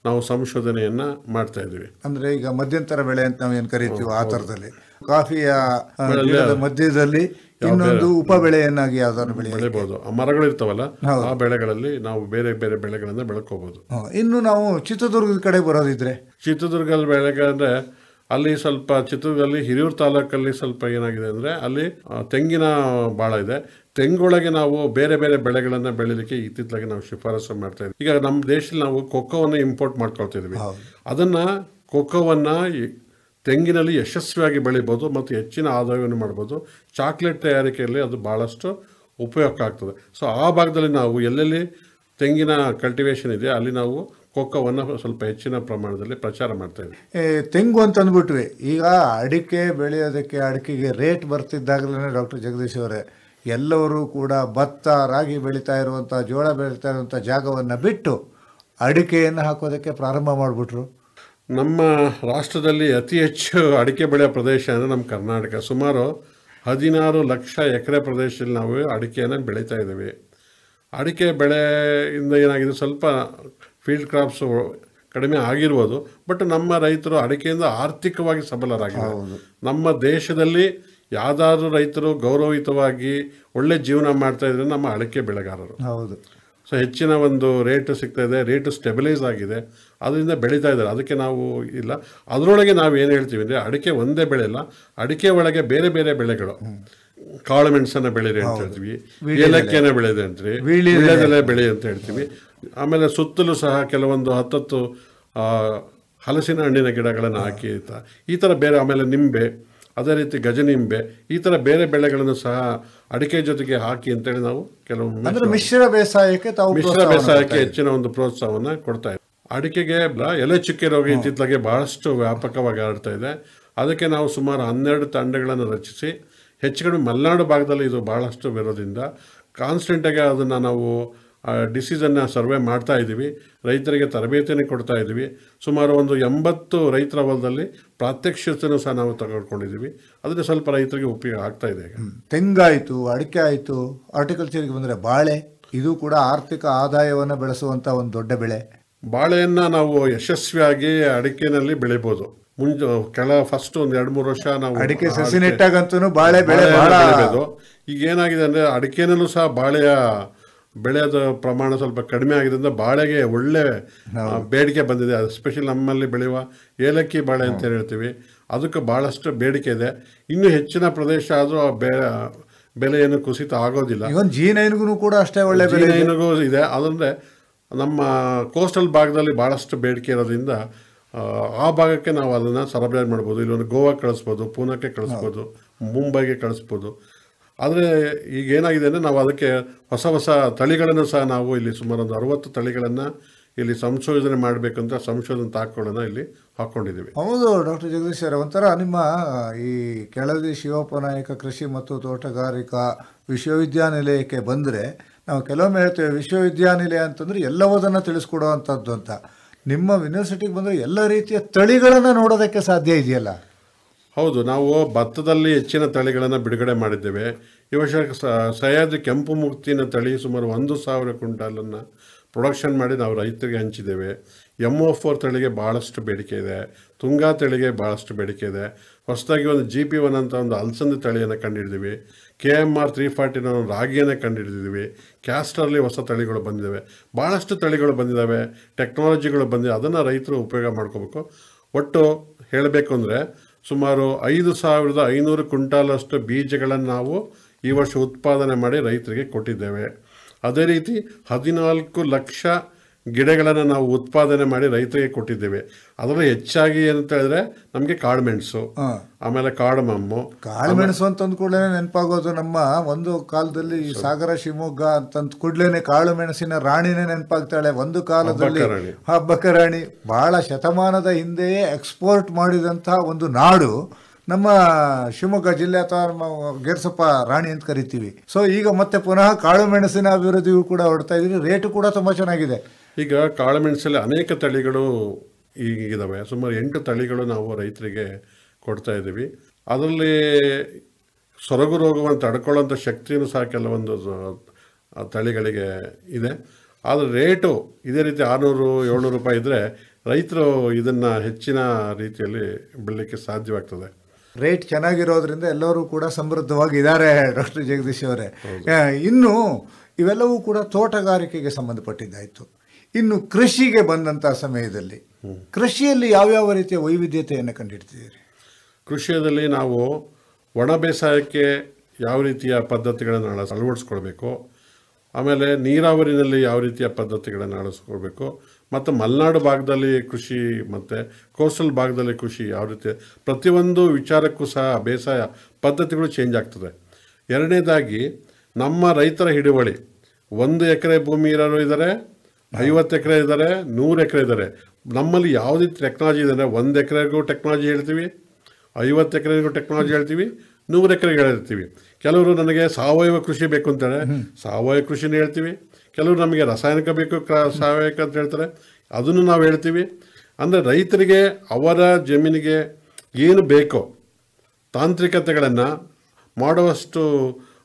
ನಾವು ಸಂಶೋಧನೆಯನ್ನು ಮಾಡ್ತಾ ಇದ್ದೀವಿ. ಅಂದರೆ ಈಗ ಮಧ್ಯಂತರ ಬೆಳೆ ಅಂತ ನಾವು ಏನು ಕರಿತೀವಿ ಆ ಥರದಲ್ಲಿ ಕಾಫಿಯ ಮಧ್ಯದಲ್ಲಿ ಇನ್ನೊಂದು ಉಪ ಬೆಳೆಯನ್ನಾಗಿ ಯಾವ್ದಾದ್ರು ಬೆಳೆಯಬಹುದು. ಆ ಮರಗಳು ಇರ್ತಾವಲ್ಲ, ಆ ಬೆಳೆಗಳಲ್ಲಿ ನಾವು ಬೇರೆ ಬೇರೆ ಬೆಳೆಗಳನ್ನು ಬೆಳ್ಕೋಬಹುದು. ಇನ್ನು ನಾವು ಚಿತ್ರದುರ್ಗದ ಕಡೆ ಬರೋದಿದ್ರೆ, ಚಿತ್ರದುರ್ಗದ ಬೆಳೆಗೆ ಅಂದರೆ ಅಲ್ಲಿ ಸ್ವಲ್ಪ ಚಿತ್ರದುರ್ಗದಲ್ಲಿ ಹಿರಿಯೂರು ತಾಲೂಕಲ್ಲಿ ಸ್ವಲ್ಪ ಏನಾಗಿದೆ ಅಂದರೆ ಅಲ್ಲಿ ತೆಂಗಿನ ಭಾಳ ಇದೆ. ತೆಂಗೊಳಗೆ ನಾವು ಬೇರೆ ಬೇರೆ ಬೆಳೆಗಳನ್ನು ಬೆಳೀಲಿಕ್ಕೆ ಇತ್ತಿತ್ತಲಾಗಿ ನಾವು ಶಿಫಾರಸು ಮಾಡ್ತಾ ಇದ್ದೀವಿ. ಈಗ ನಮ್ಮ ದೇಶದಲ್ಲಿ ನಾವು ಕೊಕ್ಕೋವನ್ನು ಇಂಪೋರ್ಟ್ ಮಾಡ್ಕೊಳ್ತಿದ್ವಿ. ಅದನ್ನು ಕೊಕ್ಕೋವನ್ನು ತೆಂಗಿನಲ್ಲಿ ಯಶಸ್ವಿಯಾಗಿ ಬೆಳಿಬೋದು ಮತ್ತು ಹೆಚ್ಚಿನ ಆದಾಯವನ್ನು ಮಾಡ್ಬೋದು. ಚಾಕ್ಲೇಟ್ ತಯಾರಿಕೆಯಲ್ಲಿ ಅದು ಭಾಳಷ್ಟು ಉಪಯೋಗ ಆಗ್ತದೆ. ಸೊ ಆ ಭಾಗದಲ್ಲಿ ನಾವು ಎಲ್ಲೆಲ್ಲಿ ತೆಂಗಿನ ಕಲ್ಟಿವೇಶನ್ ಇದೆ ಅಲ್ಲಿ ನಾವು ಕೊಕ್ಕೋವನ್ನು ಸ್ವಲ್ಪ ಹೆಚ್ಚಿನ ಪ್ರಮಾಣದಲ್ಲಿ ಪ್ರಚಾರ ಮಾಡ್ತಾ ಇದ್ದೀವಿ. ತೆಂಗು ಅಂತ ಅಂದ್ಬಿಟ್ವಿ. ಈಗ ಅಡಿಕೆ ಬೆಳೆಯೋದಕ್ಕೆ ಅಡಿಕೆಗೆ ರೇಟ್ ಬರ್ತಿದ್ದಾಗಲೇ ಡಾಕ್ಟರ್ ಜಗದೀಶ್ ಅವರೇ ಎಲ್ಲರೂ ಕೂಡ ಭತ್ತ, ರಾಗಿ ಬೆಳೀತಾ ಇರುವಂಥ, ಜೋಳ ಬೆಳೀತಾ ಇರುವಂಥ ಜಾಗವನ್ನು ಬಿಟ್ಟು ಅಡಿಕೆಯನ್ನು ಹಾಕೋದಕ್ಕೆ ಪ್ರಾರಂಭ ಮಾಡಿಬಿಟ್ರು. ನಮ್ಮ ರಾಷ್ಟ್ರದಲ್ಲಿ ಅತಿ ಹೆಚ್ಚು ಅಡಿಕೆ ಬೆಳೆಯೋ ಪ್ರದೇಶ ಅಂದರೆ ನಮ್ಮ ಕರ್ನಾಟಕ. ಸುಮಾರು 16 ಲಕ್ಷ ಎಕರೆ ಪ್ರದೇಶದಲ್ಲಿ ನಾವು ಅಡಿಕೆಯನ್ನು ಬೆಳೀತಾ ಇದ್ದೀವಿ. ಅಡಿಕೆ ಬೆಳೆಯಿಂದ ಏನಾಗಿದೆ, ಸ್ವಲ್ಪ ಫೀಲ್ಡ್ ಕ್ರಾಪ್ಸು ಕಡಿಮೆ ಆಗಿರ್ಬೋದು, ಬಟ್ ನಮ್ಮ ರೈತರು ಅಡಿಕೆಯಿಂದ ಆರ್ಥಿಕವಾಗಿ ಸಬಲರಾಗಿದ್ದಾರೆ. ನಮ್ಮ ದೇಶದಲ್ಲಿ ಯಾವುದಾದ್ರೂ ರೈತರು ಗೌರವಯುತವಾಗಿ ಒಳ್ಳೆ ಜೀವನ ಮಾಡ್ತಾ ಇದ್ರೆ ನಮ್ಮ ಅಡಿಕೆ ಬೆಳೆಗಾರರು. ಹೌದು. ಸೊ ಹೆಚ್ಚಿನ ಒಂದು ರೇಟು ಸಿಗ್ತಾ ಇದೆ, ರೇಟು ಸ್ಟೆಬಿಲೈಸ್ ಆಗಿದೆ, ಅದರಿಂದ ಬೆಳೀತಾ ಇದ್ದಾರೆ. ಅದಕ್ಕೆ ನಾವು ಇಲ್ಲ, ಅದರೊಳಗೆ ನಾವು ಏನು ಹೇಳ್ತೀವಿ ಅಂದರೆ ಅಡಿಕೆ ಒಂದೇ ಬೆಳೆ ಇಲ್ಲ, ಅಡಿಕೆ ಒಳಗೆ ಬೇರೆ ಬೇರೆ ಬೆಳೆಗಳು, ಕಾಳು ಮೆಣಸನ್ನು ಬೆಳೀರಿ ಅಂತ ಹೇಳ್ತೀವಿ, ಏಲಕ್ಕಿಯನ್ನು ಬೆಳೆದೆ ಅಂತೀವಿ, ವೀಳ್ಯದೆಲೆ ಬೆಳೆ ಅಂತ ಹೇಳ್ತೀವಿ. ಆಮೇಲೆ ಸುತ್ತಲೂ ಸಹ ಕೆಲವೊಂದು 10 ಹಲಸಿನ ಹಣ್ಣಿನ ಗಿಡಗಳನ್ನು ಹಾಕಿ ಈ ಥರ ಬೇರೆ, ಆಮೇಲೆ ನಿಂಬೆ, ಅದೇ ರೀತಿ ಗಜನಿಂಬೆ, ಈ ಥರ ಬೇರೆ ಬೆಳೆಗಳನ್ನು ಸಹ ಅಡಿಕೆ ಜೊತೆಗೆ ಹಾಕಿ ಅಂತೇಳಿ ನಾವು ಕೆಲವು ಮಿಶ್ರ ಬೇಸಾಯಕ್ಕೆ ಹೆಚ್ಚಿನ ಒಂದು ಪ್ರೋತ್ಸಾಹವನ್ನು ಕೊಡ್ತಾ ಇದ್ದೀವಿ. ಅಡಿಕೆಗೆ ಎಲೆ ಚುಕ್ಕೆ ರೋಗ ಇತ್ತಿತ್ತಲಾಗೆ ಬಹಳಷ್ಟು ವ್ಯಾಪಕವಾಗಿ ಹರಡ್ತಾ ಇದೆ. ಅದಕ್ಕೆ ನಾವು ಸುಮಾರು 12 ತಂಡಗಳನ್ನು ರಚಿಸಿ ಹೆಚ್ಚು ಕಡಿಮೆ ಮಲೆನಾಡು ಭಾಗದಲ್ಲಿ ಇದು ಬಹಳಷ್ಟು ಇರೋದ್ರಿಂದ ಕಾನ್ಸ್ಟೆಂಟಾಗಿ ಅದನ್ನು ನಾವು ಡಿಸೀಸನ್ನು ಸರ್ವೆ ಮಾಡ್ತಾ ಇದ್ದೀವಿ. ರೈತರಿಗೆ ತರಬೇತಿಯನ್ನು ಕೊಡ್ತಾ ಇದ್ದೀವಿ. ಸುಮಾರು ಒಂದು 80 ರೈತರ ಹೊಲದಲ್ಲಿ ಪ್ರಾತ್ಯಕ್ಷಿತೆಯನ್ನು ಸಹ ನಾವು ತೆಗೆದುಕೊಂಡಿದ್ದೀವಿ. ಅದರಿಂದ ಸ್ವಲ್ಪ ರೈತರಿಗೆ ಉಪಯೋಗ ಆಗ್ತಾ ಇದೆ. ತೆಂಗಾಯಿತು, ಅಡಿಕೆ ಆಯಿತು, ಹಾರ್ಟಿಕಲ್ಚರ್ಗೆ ಬಂದರೆ ಬಾಳೆ, ಇದು ಕೂಡ ಆರ್ಥಿಕ ಆದಾಯವನ್ನು ಬೆಳೆಸುವಂಥ ಒಂದು ದೊಡ್ಡ ಬೆಳೆ. ಬಾಳೆಯನ್ನು ನಾವು ಯಶಸ್ವಿಯಾಗಿ ಅಡಿಕೆನಲ್ಲಿ ಬೆಳಿಬೋದು. ಫಸ್ಟ್ ಒಂದು 2-3 ವರ್ಷ ನಾವು ಅಡಿಕೆ ಸಸಿ ನೆಟ್ಟಾಗಂತೂ ಬಾಳೆ ಬೆಳೆ ಬೆಳಿಬೋದು. ಈಗ ಏನಾಗಿದೆ ಅಂದರೆ ಅಡಿಕೆನಲ್ಲೂ ಸಹ ಬಾಳೆಯ ಬೆಳೆಯೋದ ಪ್ರಮಾಣ ಸ್ವಲ್ಪ ಕಡಿಮೆ ಆಗಿದ್ದರಿಂದ ಬಾಳೆಗೆ ಒಳ್ಳೆ ಬೇಡಿಕೆ ಬಂದಿದೆ. ಎಸ್ಪೆಷಲಿ ನಮ್ಮಲ್ಲಿ ಬೆಳೆಯುವ ಏಲಕ್ಕಿ ಬಾಳೆ ಅಂತ ಹೇಳ್ತೀವಿ, ಅದಕ್ಕೆ ಭಾಳಷ್ಟು ಬೇಡಿಕೆ ಇದೆ. ಇನ್ನೂ ಹೆಚ್ಚಿನ ಪ್ರದೇಶ ಆದರೂ ಬೆಲೆ ಏನು ಕುಸಿತ ಆಗೋದಿಲ್ಲ. ಜೀನೈನಿಗೂ ಕೂಡ ಅಷ್ಟೇ ಒಳ್ಳೆ ಜೀನೈನಿಗೂ ಇದೆ. ಅದಂದರೆ ನಮ್ಮ ಕೋಸ್ಟಲ್ ಭಾಗದಲ್ಲಿ ಭಾಳಷ್ಟು ಬೇಡಿಕೆ ಇರೋದ್ರಿಂದ ಆ ಭಾಗಕ್ಕೆ ನಾವು ಅದನ್ನು ಸರಬರಾಜು ಮಾಡ್ಬೋದು. ಇಲ್ಲೊಂದು ಗೋವಾಕ್ಕೆ ಕಳಿಸ್ಬೋದು, ಪೂನಾಕ್ಕೆ ಕಳಿಸ್ಬೋದು, ಮುಂಬೈಗೆ ಕಳಿಸ್ಬೋದು. ಆದರೆ ಈಗ ಏನಾಗಿದೆ ಅಂದರೆ ನಾವು ಅದಕ್ಕೆ ಹೊಸ ಹೊಸ ತಳಿಗಳನ್ನು ಸಹ ನಾವು ಇಲ್ಲಿ ಸುಮಾರು ಒಂದು 60 ತಳಿಗಳನ್ನು ಇಲ್ಲಿ ಸಂಶೋಧನೆ ಮಾಡಬೇಕಂತ ಸಂಶೋಧನೆ ತಾಕುಗಳನ್ನು ಇಲ್ಲಿ ಹಾಕ್ಕೊಂಡಿದ್ದೀವಿ. ಹೌದು ಡಾಕ್ಟರ್ ಜಗದೀಶ್ ಅವರೇ, ಒಂಥರ ನಿಮ್ಮ ಈ ಕೆಳದಿ ಶಿವಪ್ಪ ನಾಯಕ ಕೃಷಿ ಮತ್ತು ತೋಟಗಾರಿಕಾ ವಿಶ್ವವಿದ್ಯಾನಿಲಯಕ್ಕೆ ಬಂದರೆ ನಾವು ಕೆಲವೊಮ್ಮೆ ಹೇಳ್ತೇವೆ ವಿಶ್ವವಿದ್ಯಾನಿಲಯ ಅಂತಂದರೆ ಎಲ್ಲವುದನ್ನು ತಿಳಿಸ್ಕೊಡುವಂಥದ್ದು ಅಂತ. ನಿಮ್ಮ ಯೂನಿವರ್ಸಿಟಿಗೆ ಬಂದರೆ ಎಲ್ಲ ರೀತಿಯ ತಳಿಗಳನ್ನು ನೋಡೋದಕ್ಕೆ ಸಾಧ್ಯ ಇದೆಯಲ್ಲ? ಹೌದು, ನಾವು ಭತ್ತದಲ್ಲಿ ಹೆಚ್ಚಿನ ತಳಿಗಳನ್ನು ಬಿಡುಗಡೆ ಮಾಡಿದ್ದೇವೆ. ಈ ವರ್ಷ ಸಹ್ಯಾದ್ರಿ ಕೆಂಪು ಮುಕ್ತಿನ ತಳಿ ಸುಮಾರು 1,000 ಕ್ವಿಂಟಾಲನ್ನು ಪ್ರೊಡಕ್ಷನ್ ಮಾಡಿ ನಾವು ರೈತರಿಗೆ ಹಂಚಿದ್ದೇವೆ. MO4 ತಳಿಗೆ ಭಾಳಷ್ಟು ಬೇಡಿಕೆ ಇದೆ, ತುಂಗಾ ತಳಿಗೆ ಭಾಳಷ್ಟು ಬೇಡಿಕೆ ಇದೆ. ಹೊಸದಾಗಿ ಒಂದು GP1 ಅಂತ ಒಂದು ಅಲಸಂದೆ ತಳಿಯನ್ನು ಕಂಡುಹಿಡಿದೀವಿ. KMR 340 ರಾಗಿಯನ್ನು ಕಂಡುಹಿಡಿದಿದ್ದೀವಿ. ಕ್ಯಾಸ್ಟರ್ಲಿ ಹೊಸ ತಳಿಗಳು ಬಂದಿದ್ದಾವೆ, ಭಾಳಷ್ಟು ತಳಿಗಳು ಬಂದಿದ್ದಾವೆ, ಟೆಕ್ನಾಲಜಿಗಳು ಬಂದಿದೆ. ಅದನ್ನು ರೈತರು ಉಪಯೋಗ ಮಾಡ್ಕೋಬೇಕು. ಒಟ್ಟು ಹೇಳಬೇಕು ಅಂದರೆ ಸುಮಾರು 5,500 ಕ್ವಿಂಟಾಲಷ್ಟು ಬೀಜಗಳನ್ನು ನಾವು ಈ ವರ್ಷ ಉತ್ಪಾದನೆ ಮಾಡಿ ರೈತರಿಗೆ ಕೊಟ್ಟಿದ್ದೇವೆ. ಅದೇ ರೀತಿ 14 ಲಕ್ಷ ಗಿಡಗಳನ್ನು ನಾವು ಉತ್ಪಾದನೆ ಮಾಡಿ ರೈತರಿಗೆ ಕೊಟ್ಟಿದ್ದೇವೆ. ಅದರಲ್ಲಿ ಹೆಚ್ಚಾಗಿ ಏನಂತ ಹೇಳಿದ್ರೆ ನಮಗೆ ಕಾಳುಮೆಣಸು, ಆಮೇಲೆ ಕಾಳುಮೆಣಸು. ಕಾಳುಮೆಣಸು ಅಂತಂದ ಕೂಡಲೇ ನೆನಪಾಗೋದು ನಮ್ಮ ಒಂದು ಕಾಲದಲ್ಲಿ ಸಾಗರ ಶಿವಮೊಗ್ಗ ಅಂತಂದ ಕೂಡಲೇ ಕಾಳುಮೆಣಸಿನ ರಾಣಿನೇ ನೆನಪಾಗ್ತಾಳೆ. ಒಂದು ಕಾಲದಲ್ಲಿ ಹಬ್ಬಕ್ಕ ರಾಣಿ, ಬಹಳ ಶತಮಾನದ ಹಿಂದೆಯೇ ಎಕ್ಸ್ಪೋರ್ಟ್ ಮಾಡಿದಂತಹ ಒಂದು ನಾಡು ನಮ್ಮ ಶಿವಮೊಗ್ಗ ಜಿಲ್ಲೆ, ಅಥವಾ ನಮ್ಮ ಗೇರ್ಸಪ್ಪ ರಾಣಿ ಅಂತ ಕರಿತೀವಿ. ಸೊ ಈಗ ಮತ್ತೆ ಪುನಃ ಕಾಳುಮೆಣಸಿನ ಅಭಿವೃದ್ಧಿಯೂ ಕೂಡ ಹೊಡ್ತಾ ಇದ್ದೀವಿ. ರೇಟು ಕೂಡ ತುಂಬ ಚೆನ್ನಾಗಿದೆ. ಈಗ ಕಾಳುಮೆಣಸಲ್ಲಿ ಅನೇಕ ತಳಿಗಳು ಈಗಿದ್ದಾವೆ. ಸುಮಾರು 8 ತಳಿಗಳು ನಾವು ರೈತರಿಗೆ ಕೊಡ್ತಾ ಇದ್ದೀವಿ. ಅದರಲ್ಲಿ ಸೊರಗು ರೋಗವನ್ನು ತಡ್ಕೊಳ್ಳೋಂಥ ಶಕ್ತಿಯೂ ಸಹ ಕೆಲವೊಂದು ತಳಿಗಳಿಗೆ ಇದೆ. ಆದರೆ ರೇಟು ಇದೇ ರೀತಿ 600-700 ರೂಪಾಯಿ ಇದ್ದರೆ ರೈತರು ಇದನ್ನು ಹೆಚ್ಚಿನ ರೀತಿಯಲ್ಲಿ ಬೆಳಲಿಕ್ಕೆ ಸಾಧ್ಯವಾಗ್ತದೆ. ರೇಟ್ ಚೆನ್ನಾಗಿರೋದ್ರಿಂದ ಎಲ್ಲರೂ ಕೂಡ ಸಮೃದ್ಧವಾಗಿದ್ದಾರೆ ಡಾಕ್ಟರ್ ಜಗದೀಶ್ ಅವರೇ. ಇನ್ನು ಇವೆಲ್ಲವೂ ಕೂಡ ತೋಟಗಾರಿಕೆಗೆ ಸಂಬಂಧಪಟ್ಟಿದ್ದಾಯಿತು. ಇನ್ನು ಕೃಷಿಗೆ ಬಂದಂಥ ಸಮಯದಲ್ಲಿ ಕೃಷಿಯಲ್ಲಿ ಯಾವ್ಯಾವ ರೀತಿಯ ವೈವಿಧ್ಯತೆಯನ್ನು ಕಂಡುಹಿಡ್ತಿದ್ದೀರಿ? ಕೃಷಿಯಲ್ಲಿ ನಾವು ಒಣ ಬೇಸಾಯಕ್ಕೆ ಯಾವ ರೀತಿಯ ಪದ್ಧತಿಗಳನ್ನು ಅಳವಡಿಸ್ಕೊಳ್ಬೇಕು, ಆಮೇಲೆ ನೀರಾವರಿನಲ್ಲಿ ಯಾವ ರೀತಿಯ ಪದ್ಧತಿಗಳನ್ನು ಅಳವಡಿಸ್ಕೊಳ್ಬೇಕು, ಮತ್ತು ಮಲೆನಾಡು ಭಾಗದಲ್ಲಿ ಕೃಷಿ ಮತ್ತು ಕೋಸ್ಟಲ್ ಭಾಗದಲ್ಲಿ ಕೃಷಿ ಯಾವ ರೀತಿ, ಪ್ರತಿಯೊಂದು ವಿಚಾರಕ್ಕೂ ಸಹ ಬೇಸಾಯ ಪದ್ಧತಿಗಳು ಚೇಂಜ್ ಆಗ್ತದೆ. ಎರಡನೇದಾಗಿ ನಮ್ಮ ರೈತರ ಹಿಡುವಳಿ, 1 ಎಕರೆ ಭೂಮಿ ಇರೋರು ಇದ್ದಾರೆ, 50 ಎಕರೆ ಇದ್ದಾರೆ, 100 ಎಕರೆ ಇದ್ದಾರೆ. ನಮ್ಮಲ್ಲಿ ಯಾವುದೇ ಟೆಕ್ನಾಲಜಿ ಇದೆ, 1 ಎಕರೆಗೂ ಟೆಕ್ನಾಲಜಿ ಹೇಳ್ತೀವಿ, 50 ಎಕರೆಗೂ ಟೆಕ್ನಾಲಜಿ ಹೇಳ್ತೀವಿ, 100 ಎಕರೆಗೆ ಹೇಳ್ತೀವಿ. ಕೆಲವರು ನನಗೆ ಸಾವಯವ ಕೃಷಿ ಬೇಕು ಅಂತಾರೆ, ಸಾವಯವ ಕೃಷಿನೇ ಹೇಳ್ತೀವಿ. ಕೆಲವರು ನಮಗೆ ರಾಸಾಯನಿಕ ಬೇಕು, ಸಾವಯವ ಅಂತ ಹೇಳ್ತಾರೆ, ಅದನ್ನು ನಾವು ಹೇಳ್ತೀವಿ. ಅಂದರೆ ರೈತರಿಗೆ ಅವರ ಜಮೀನಿಗೆ ಏನು ಬೇಕೋ ತಾಂತ್ರಿಕತೆಗಳನ್ನು ಮಾಡುವಷ್ಟು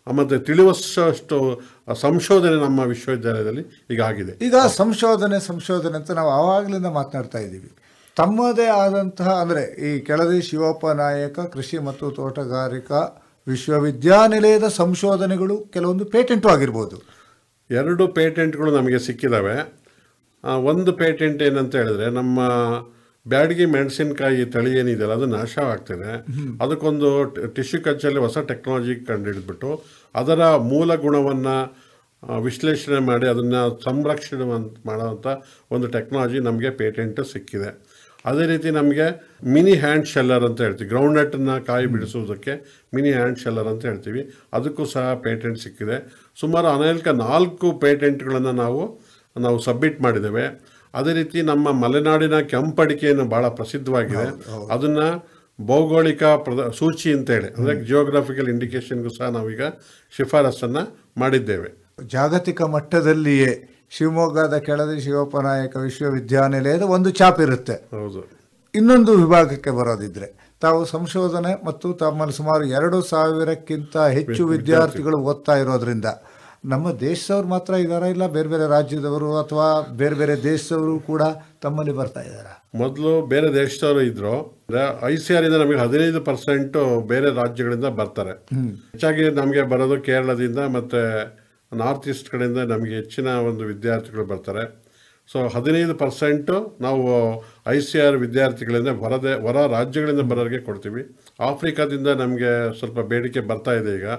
ಮತ್ತು ತಿಳಿವಷ್ಟು ಸಂಶೋಧನೆ ನಮ್ಮ ವಿಶ್ವವಿದ್ಯಾಲಯದಲ್ಲಿ ಈಗ ಆಗಿದೆ. ಈಗ ಸಂಶೋಧನೆ ಅಂತ ನಾವು ಆವಾಗಲಿಂದ ಮಾತನಾಡ್ತಾ ಇದ್ದೀವಿ. ತಮ್ಮದೇ ಆದಂತಹ ಅಂದರೆ ಈ ಕೆಳದಿ ಶಿವಪ್ಪ ನಾಯಕ ಕೃಷಿ ಮತ್ತು ತೋಟಗಾರಿಕಾ ವಿಶ್ವವಿದ್ಯಾನಿಲಯದ ಸಂಶೋಧನೆಗಳು ಕೆಲವೊಂದು ಪೇಟೆಂಟು ಆಗಿರ್ಬೋದು. 2 ಪೇಟೆಂಟ್ಗಳು ನಮಗೆ ಸಿಕ್ಕಿದ್ದಾವೆ. ಒಂದು ಪೇಟೆಂಟ್ ಏನಂತ ಹೇಳಿದ್ರೆ, ನಮ್ಮ ಬ್ಯಾಡಗಿ ಮೆಣಸಿನಕಾಯಿ ತಳಿ ಏನಿದೆಯಲ್ಲ ಅದು ನಾಶವಾಗ್ತಿದೆ. ಅದಕ್ಕೊಂದು ಟಿಶ್ಯೂ ಕಲ್ಚರಲ್ಲಿ ಹೊಸ ಟೆಕ್ನಾಲಜಿ ಕಂಡುಹಿಡಿದ್ಬಿಟ್ಟು ಅದರ ಮೂಲ ಗುಣವನ್ನು ವಿಶ್ಲೇಷಣೆ ಮಾಡಿ ಅದನ್ನು ಸಂರಕ್ಷಣೆ ಮಾಡೋವಂಥ ಒಂದು ಟೆಕ್ನಾಲಜಿ ನಮಗೆ ಪೇಟೆಂಟ್ ಸಿಕ್ಕಿದೆ. ಅದೇ ರೀತಿ ನಮಗೆ ಮಿನಿ ಹ್ಯಾಂಡ್ ಶೆಲ್ಲರ್ ಅಂತ ಹೇಳ್ತೀವಿ, ಗ್ರೌಂಡ್ನಟ್ಟನ್ನು ಕಾಯಿ ಬಿಡಿಸುವುದಕ್ಕೆ ಮಿನಿ ಹ್ಯಾಂಡ್ ಶೆಲ್ಲರ್ ಅಂತ ಹೇಳ್ತೀವಿ, ಅದಕ್ಕೂ ಸಹ ಪೇಟೆಂಟ್ ಸಿಕ್ಕಿದೆ. ಸುಮಾರು 4 ಪೇಟೆಂಟ್ಗಳನ್ನು ನಾವು ಸಬ್ಮಿಟ್ ಮಾಡಿದ್ದೇವೆ. ಅದೇ ರೀತಿ ನಮ್ಮ ಮಲೆನಾಡಿನ ಕೆಂಪಡಿಕೆಯನ್ನು ಭಾಳ ಪ್ರಸಿದ್ಧವಾಗಿದೆ, ಅದನ್ನು ಭೌಗೋಳಿಕ ಸೂಚಿ ಅಂತೇಳಿ ಅಂದರೆ ಜಿಯೋಗ್ರಾಫಿಕಲ್ ಇಂಡಿಕೇಶನ್ಗೂ ಸಹ ನಾವೀಗ ಶಿಫಾರಸನ್ನು ಮಾಡಿದ್ದೇವೆ. ಜಾಗತಿಕ ಮಟ್ಟದಲ್ಲಿಯೇ ಶಿವಮೊಗ್ಗದ ಕೆಳದಿ ಶಿವಪ್ಪ ನಾಯಕ ವಿಶ್ವವಿದ್ಯಾನಿಲಯದ ಒಂದು ಚಾಪ್ ಇರುತ್ತೆ. ಹೌದು. ಇನ್ನೊಂದು ವಿಭಾಗಕ್ಕೆ ಬರೋದಿದ್ರೆ ತಾವು ಸಂಶೋಧನೆ ಮತ್ತು ತಮ್ಮಲ್ಲಿ ಸುಮಾರು 2,000ಕ್ಕಿಂತ ಹೆಚ್ಚು ವಿದ್ಯಾರ್ಥಿಗಳು ಓದ್ತಾ ಇರೋದ್ರಿಂದ ನಮ್ಮ ದೇಶದವ್ರು ಮಾತ್ರ ಇದ್ದಾರಾ, ಇಲ್ಲ ಬೇರೆ ಬೇರೆ ರಾಜ್ಯದವರು ಅಥವಾ ಬೇರೆ ಬೇರೆ ದೇಶದವರು ಕೂಡ ತಮ್ಮಲ್ಲಿ ಬರ್ತಾ ಇದ್ದಾರಾ? ಮೊದಲು ಬೇರೆ ದೇಶದವರು ಇದ್ರು. ICAR ಇಂದ ನಮಗೆ 15% ಬೇರೆ ರಾಜ್ಯಗಳಿಂದ ಬರ್ತಾರೆ. ಹೆಚ್ಚಾಗಿ ನಮಗೆ ಬರೋದು ಕೇರಳದಿಂದ ಮತ್ತು ನಾರ್ತ್ ಈಸ್ಟ್ ಕಡೆಯಿಂದ ನಮಗೆ ಹೆಚ್ಚಿನ ಒಂದು ವಿದ್ಯಾರ್ಥಿಗಳು ಬರ್ತಾರೆ. ಸೊ 15% ನಾವು ICAR ವಿದ್ಯಾರ್ಥಿಗಳಿಂದ ಹೊರ ರಾಜ್ಯಗಳಿಂದ ಬರೋರಿಗೆ ಕೊಡ್ತೀವಿ. ಆಫ್ರಿಕಾದಿಂದ ನಮಗೆ ಸ್ವಲ್ಪ ಬೇಡಿಕೆ ಬರ್ತಾ ಇದೆ ಈಗ,